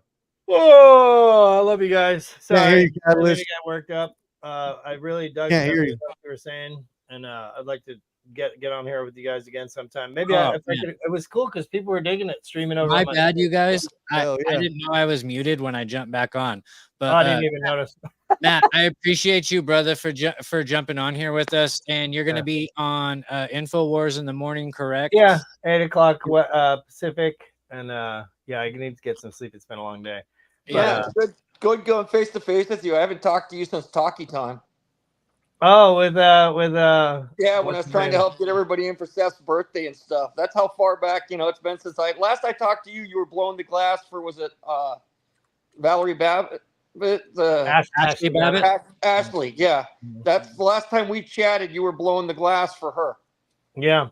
S5: Oh, I love you guys. Sorry,
S4: I
S5: get worked up. I really dug into what you were saying, and I'd like to get on here with you guys again sometime. Maybe it was cool because people were digging it, streaming over.
S1: My bad, you guys. I didn't know I was muted when I jumped back on, but
S5: I didn't even notice.
S1: Matt, I appreciate you, brother, for jumping on here with us. And you're going to be on InfoWars in the morning, correct?
S5: Yeah, 8:00 Pacific. And I need to get some sleep. It's been a long day.
S6: Yeah, it's good going face to face with you. I haven't talked to you since talkie time.
S5: Oh, with
S6: when I was trying to help get everybody in for Seth's birthday and stuff. That's how far back it's been since last I talked to you. You were blowing the glass for Valerie Babbitt.
S1: Ashley Babbitt.
S6: Ashley, yeah. That's the last time we chatted. You were blowing the glass for her.
S5: Yeah,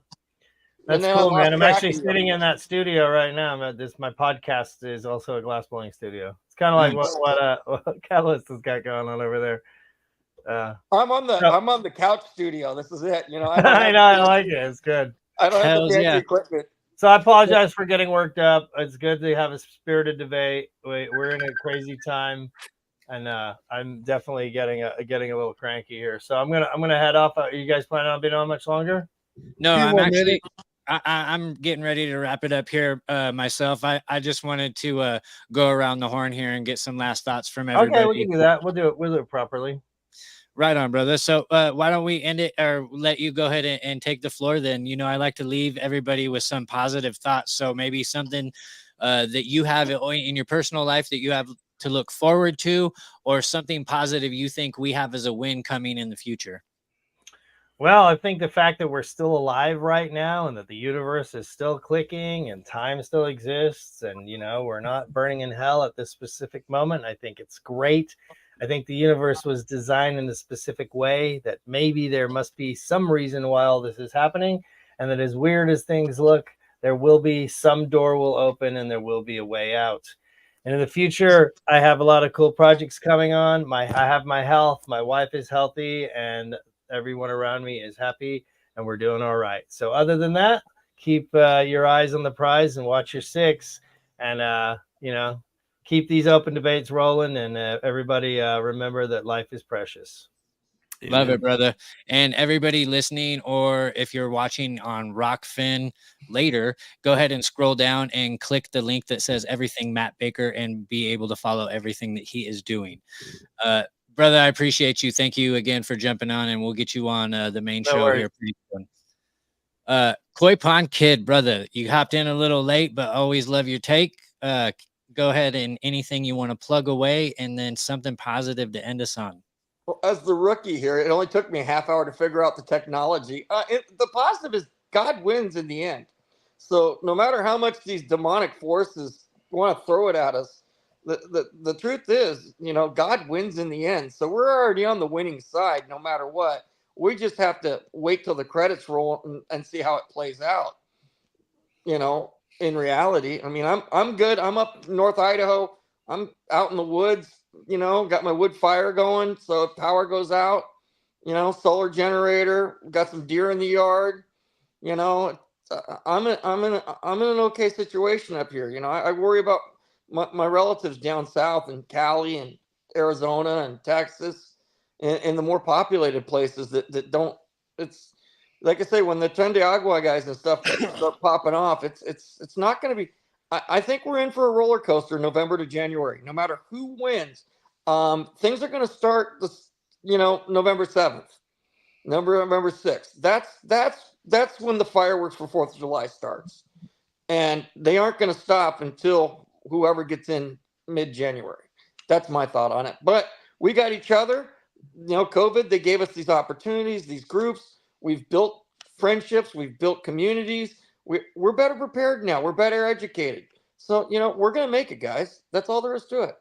S5: that's cool, man. I'm actually sitting in that studio right now. My podcast is also a glass blowing studio. It's kind of like what Catalyst has got going on over there.
S6: I'm on the couch studio. This is it.
S5: I know. I like it. It's good.
S6: I don't have the fancy equipment.
S5: So I apologize for getting worked up. It's good to have a spirited debate. We're in a crazy time, and I'm definitely getting a little cranky here. So I'm gonna head off. Are you guys planning on being on much longer?
S1: No, I'm getting ready to wrap it up here myself. I just wanted to go around the horn here and get some last thoughts from everybody.
S5: Okay, we can do that. We'll do it. We'll do it properly.
S1: Right on, brother. So why don't we end it or let you go ahead and take the floor then? I like to leave everybody with some positive thoughts. So maybe something that you have in your personal life that you have to look forward to, or something positive you think we have as a win coming in the future.
S5: Well, I think the fact that we're still alive right now and that the universe is still clicking and time still exists and, we're not burning in hell at this specific moment, I think it's great. I think the universe was designed in a specific way that maybe there must be some reason why all this is happening, and that as weird as things look, there will be some door will open and there will be a way out. And in the future, I have a lot of cool projects coming on. I have my health, my wife is healthy, and everyone around me is happy, and we're doing all right. So other than that, keep your eyes on the prize and watch your six, and keep these open debates rolling, and everybody remember that life is precious.
S7: Amen.
S1: Love it, brother. And everybody listening, or if you're watching on Rockfin later, go ahead and scroll down and click the link that says everything Matt Baker and be able to follow everything that he is doing. Brother, I appreciate you. Thank you again for jumping on, and we'll get you on the main show
S5: worries.
S1: here pretty soon. Koi Pond Kid, brother, you hopped in a little late, but always love your take. Go ahead and anything you want to plug away, and then something positive to end us on.
S6: Well, as the rookie here, it only took me a half hour to figure out the technology. The positive is God wins in the end. So no matter how much these demonic forces want to throw it at us, the truth is, God wins in the end. So we're already on the winning side no matter what. We just have to wait till the credits roll and see how it plays out. In reality, I mean, I'm good. I'm up North Idaho. I'm out in the woods. Got my wood fire going. So if power goes out, solar generator. Got some deer in the yard. I'm in an okay situation up here. I worry about my relatives down south in Cali and Arizona and Texas and the more populated places that don't. It's like I say, when the Tren de Agua guys and stuff start popping off, it's not going to be. I think we're in for a roller coaster November to January. No matter who wins, things are going to start November 7th, November 6th. That's when the fireworks for 4th of July starts, and they aren't going to stop until whoever gets in mid-January. That's my thought on it. But we got each other. COVID, they gave us these opportunities, these groups. We've built friendships. We've built communities. We're better prepared now. We're better educated. So, we're going to make it, guys. That's all there is to it.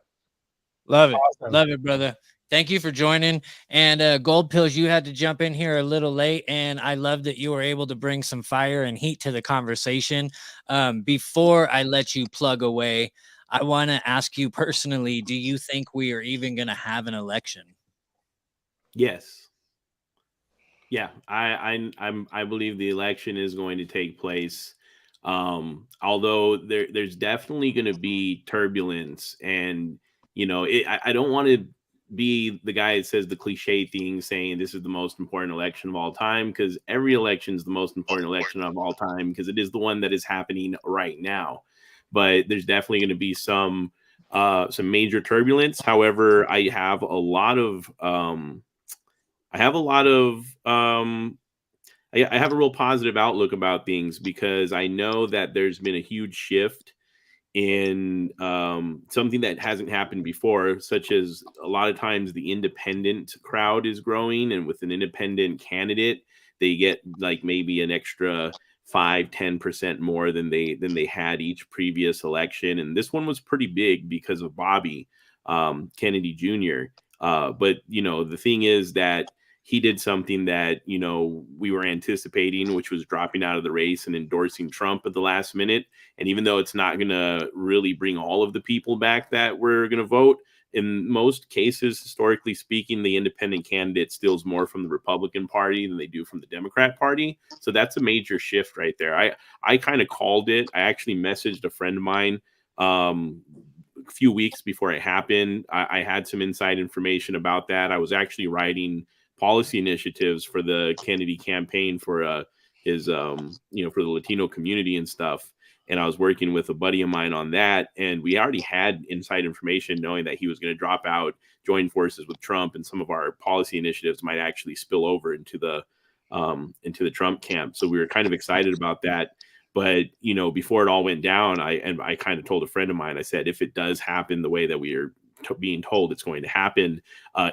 S1: Love it.
S5: Awesome.
S1: Love it, brother. Thank you for joining. And Gold Pills, you had to jump in here a little late, and I love that you were able to bring some fire and heat to the conversation. Before I let you plug away, I want to ask you personally, do you think we are even going to have an election?
S7: Yes. Yeah, I believe the election is going to take place. Although there's definitely going to be turbulence, and I don't want to be the guy that says the cliche thing saying this is the most important election of all time, because every election is the most important election of all time because it is the one that is happening right now. But there's definitely going to be some major turbulence. However, I have a real positive outlook about things because I know that there's been a huge shift in something that hasn't happened before, such as a lot of times the independent crowd is growing, and with an independent candidate, they get like maybe an extra 5-10% more than they had each previous election. And this one was pretty big because of Bobby Kennedy Jr. But the thing is that he did something that, we were anticipating, which was dropping out of the race and endorsing Trump at the last minute. And even though it's not going to really bring all of the people back that were going to vote, in most cases, historically speaking, the independent candidate steals more from the Republican Party than they do from the Democrat Party. So that's a major shift right there. I kind of called it. I actually messaged a friend of mine a few weeks before it happened. I had some inside information about that. I was actually writing policy initiatives for the Kennedy campaign for for the Latino community and stuff. And I was working with a buddy of mine on that, and we already had inside information knowing that he was going to drop out, join forces with Trump, and some of our policy initiatives might actually spill over into the Trump camp. So we were kind of excited about that. But before it all went down, I kind of told a friend of mine, I said, if it does happen the way that we are being told it's going to happen,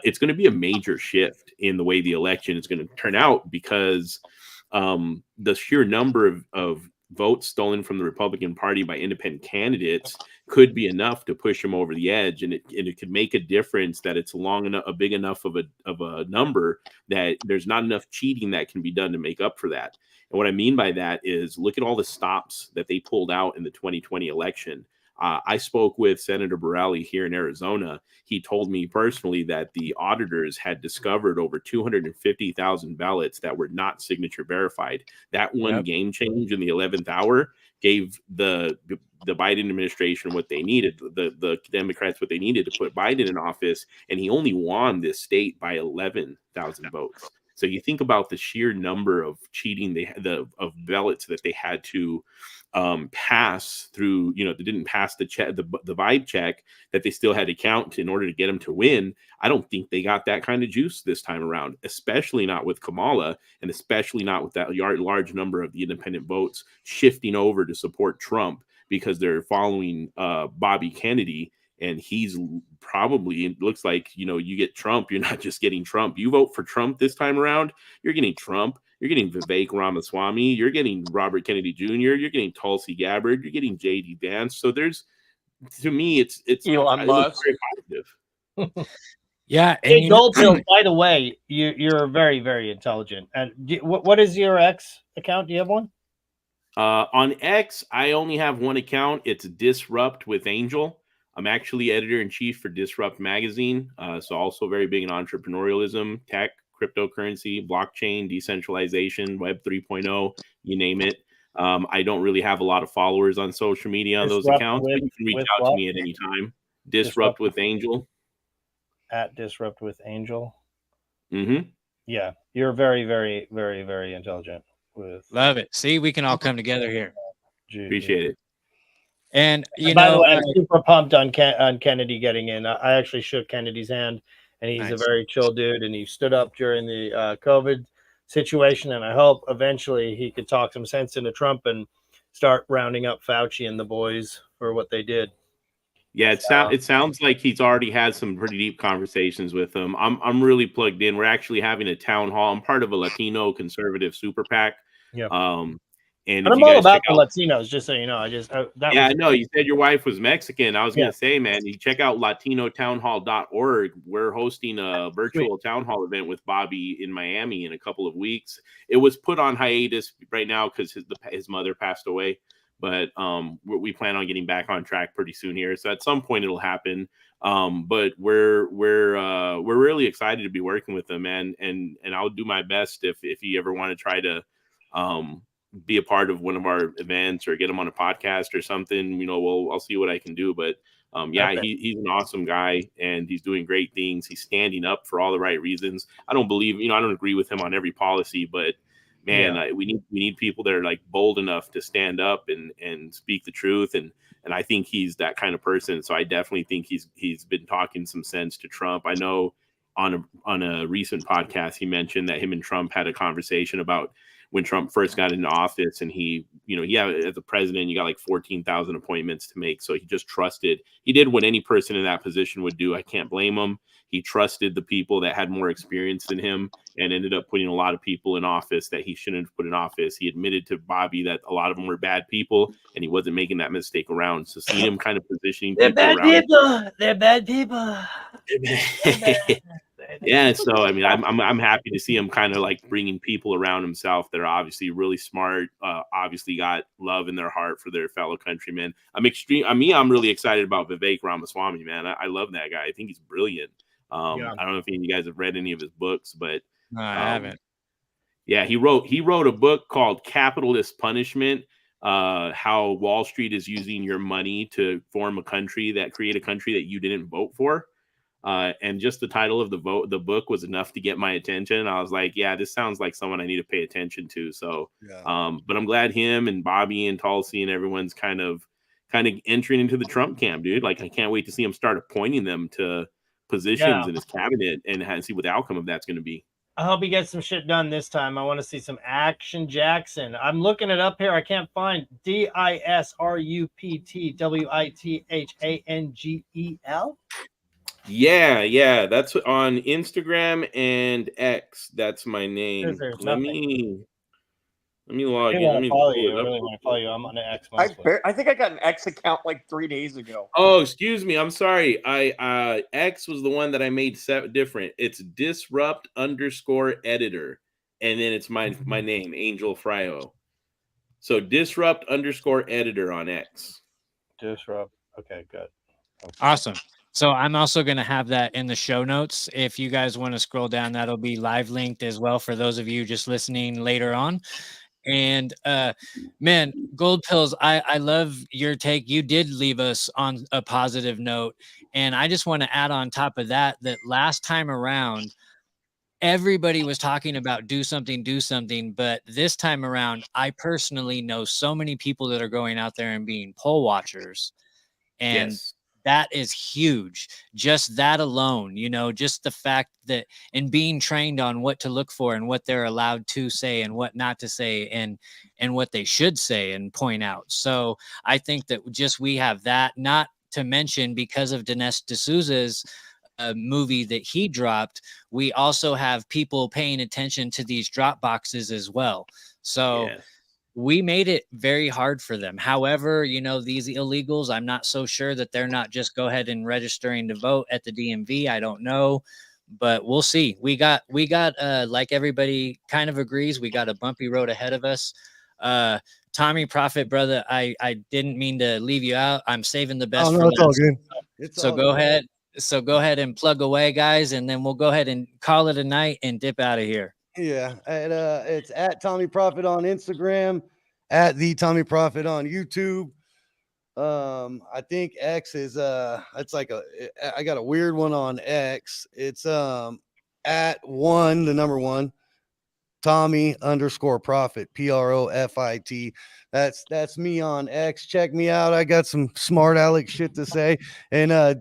S7: it's going to be a major shift in the way the election is going to turn out, because the sheer number of votes stolen from the Republican Party by independent candidates could be enough to push them over the edge, and it could make a difference that it's a big enough of a number that there's not enough cheating that can be done to make up for that. And what I mean by that is, look at all the stops that they pulled out in the 2020 election. I spoke with Senator Borelli here in Arizona. He told me personally that the auditors had discovered over 250,000 ballots that were not signature verified. That one game change in the 11th hour gave the Biden administration what they needed, the Democrats what they needed to put Biden in office, and he only won this state by 11,000 votes. So you think about the sheer number of cheating of ballots that they had to pass through, they didn't pass the vibe check that they still had to count in order to get them to win. I don't think they got that kind of juice this time around, especially not with Kamala, and especially not with that large number of the independent votes shifting over to support Trump because they're following Bobby Kennedy. And he's probably, it looks like, you get Trump, you're not just getting Trump. You vote for Trump this time around, you're getting Trump. You're getting Vivek Ramaswamy. You're getting Robert Kennedy Jr. You're getting Tulsi Gabbard. You're getting J.D. Vance. So to me, it's
S6: Elon Musk.
S7: Very positive.
S1: Yeah. And
S5: hey, Goldfield, by the way, you're very, very intelligent. And what is your X account? Do you have one?
S7: On X, I only have one account. It's Disrupt with Angel. I'm actually editor-in-chief for Disrupt Magazine. So also very big in entrepreneurialism, tech, cryptocurrency, blockchain, decentralization, Web 3.0, you name it. I don't really have a lot of followers on social media on those accounts, but you can reach out to me at any time. Disrupt with Angel.
S5: At Disrupt with Angel.
S7: Mm-hmm.
S5: Yeah, you're very, very, very, very intelligent.
S1: Love it. See, we can all come together here.
S7: Appreciate it.
S1: And
S5: by the way, I'm super pumped on Kennedy getting in. I actually shook Kennedy's hand. And he's a very chill dude, and he stood up during the COVID situation. And I hope eventually he could talk some sense into Trump and start rounding up Fauci and the boys for what they did.
S7: Yeah, it sounds like he's already had some pretty deep conversations with them. I'm really plugged in. We're actually having a town hall. I'm part of a Latino conservative super PAC.
S5: Yeah.
S7: And
S5: I'm all about the Latinos, just so you know. You
S7: said your wife was Mexican. I was going to say, man, you check out latinotownhall.org. We're hosting a virtual town hall event with Bobby in Miami in a couple of weeks. It was put on hiatus right now because his mother passed away, but we plan on getting back on track pretty soon here. So at some point it'll happen. But we're really excited to be working with them, man. And I'll do my best if you ever want to try to be a part of one of our events or get him on a podcast or something, I'll see what I can do. But he's an awesome guy and he's doing great things. He's standing up for all the right reasons. I don't agree with him on every policy, but man, we need people that are like bold enough to stand up and speak the truth. And I think he's that kind of person. So I definitely think he's been talking some sense to Trump. I know on a recent podcast, he mentioned that him and Trump had a conversation about when Trump first got into office, and he as a president, you got like 14,000 appointments to make. So he just trusted. He did what any person in that position would do. I can't blame him. He trusted the people that had more experience than him and ended up putting a lot of people in office that he shouldn't have put in office. He admitted to Bobby that a lot of them were bad people and he wasn't making that mistake around. So seeing him kind of positioning
S5: They're
S7: people
S5: bad
S7: around
S5: people. They're bad people.
S7: Yeah, so I mean, I'm happy to see him kind of like bringing people around himself that are obviously really smart, obviously got love in their heart for their fellow countrymen. I'm really excited about Vivek Ramaswamy, man. I love that guy. I think he's brilliant. I don't know if any of you guys have read any of his books, but
S1: no, I haven't.
S7: Yeah, he wrote a book called Capitalist Punishment. How Wall Street is using your money to create a country that you didn't vote for. And just the title of the book was enough to get my attention. I was like, yeah, this sounds like someone I need to pay attention to. So, but I'm glad him and Bobby and Tulsi and everyone's kind of entering into the Trump camp, dude. Like, I can't wait to see him start appointing them to positions in his cabinet and see what the outcome of that's going to be.
S5: I hope he gets some shit done this time. I want to see some action Jackson. I'm looking it up here. I can't find DISRUPTWITHANGEL.
S7: Yeah, that's on Instagram and X. That's my name. Let me log in. Let me
S5: follow you. I really want to follow you. I'm on the X mostly.
S6: I think I got an X account like 3 days ago.
S7: Oh, excuse me. I'm sorry. X was the one that I made different. It's disrupt_editor, and then it's my name, Angel Fryo. So disrupt_editor on X.
S5: Disrupt. Okay, good. Okay.
S1: Awesome. So I'm also going to have that in the show notes. If you guys want to scroll down, that'll be live linked as well for those of you just listening later on. And man, Gold Pills, I love your take. You did leave us on a positive note. And I just want to add on top of that last time around, everybody was talking about do something. But this time around, I personally know so many people that are going out there and being poll watchers. And that is huge. Just that alone, just the fact that and being trained on what to look for and what they're allowed to say and what not to say and what they should say and point out. So I think that just we have that, not to mention because of Dinesh D'Souza's movie that he dropped, we also have people paying attention to these drop boxes as well. So we made it very hard for them. However, these illegals, I'm not so sure that they're not just go ahead and registering to vote at the DMV. I don't know, but we'll see. We got like everybody kind of agrees, we got a bumpy road ahead of us. Tommy Prophet, brother, I didn't mean to leave you out. I'm saving the best for last.
S4: It's all good.
S1: So go ahead. So go ahead and plug away, guys, and then we'll go ahead and call it a night and dip out of here.
S4: Yeah, it's at Tommy Prophet on Instagram, at the Tommy Prophet on YouTube. I think X is it's like I got a weird one on X. It's at the number 1 Tommy_Prophet, PROFIT. That's me on X. Check me out. I got some smart aleck shit to say, and I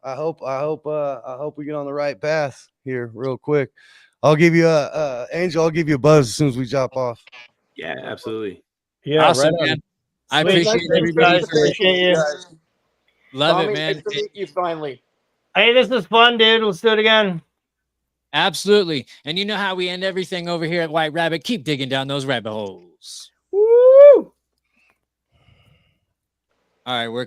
S4: hope we get on the right path here real quick. I'll give you Angel. I'll give you a buzz as soon as we drop off.
S7: Yeah, absolutely.
S5: Yeah,
S1: awesome,
S5: right
S1: man. I appreciate everybody.
S5: Appreciate you.
S1: Love
S6: Tommy,
S1: it, man.
S6: nice to meet you finally.
S5: Hey, this is fun, dude. Let's do it again.
S1: Absolutely. And you know how we end everything over here at White Rabbit. Keep digging down those rabbit holes.
S5: Woo!
S1: All right, we're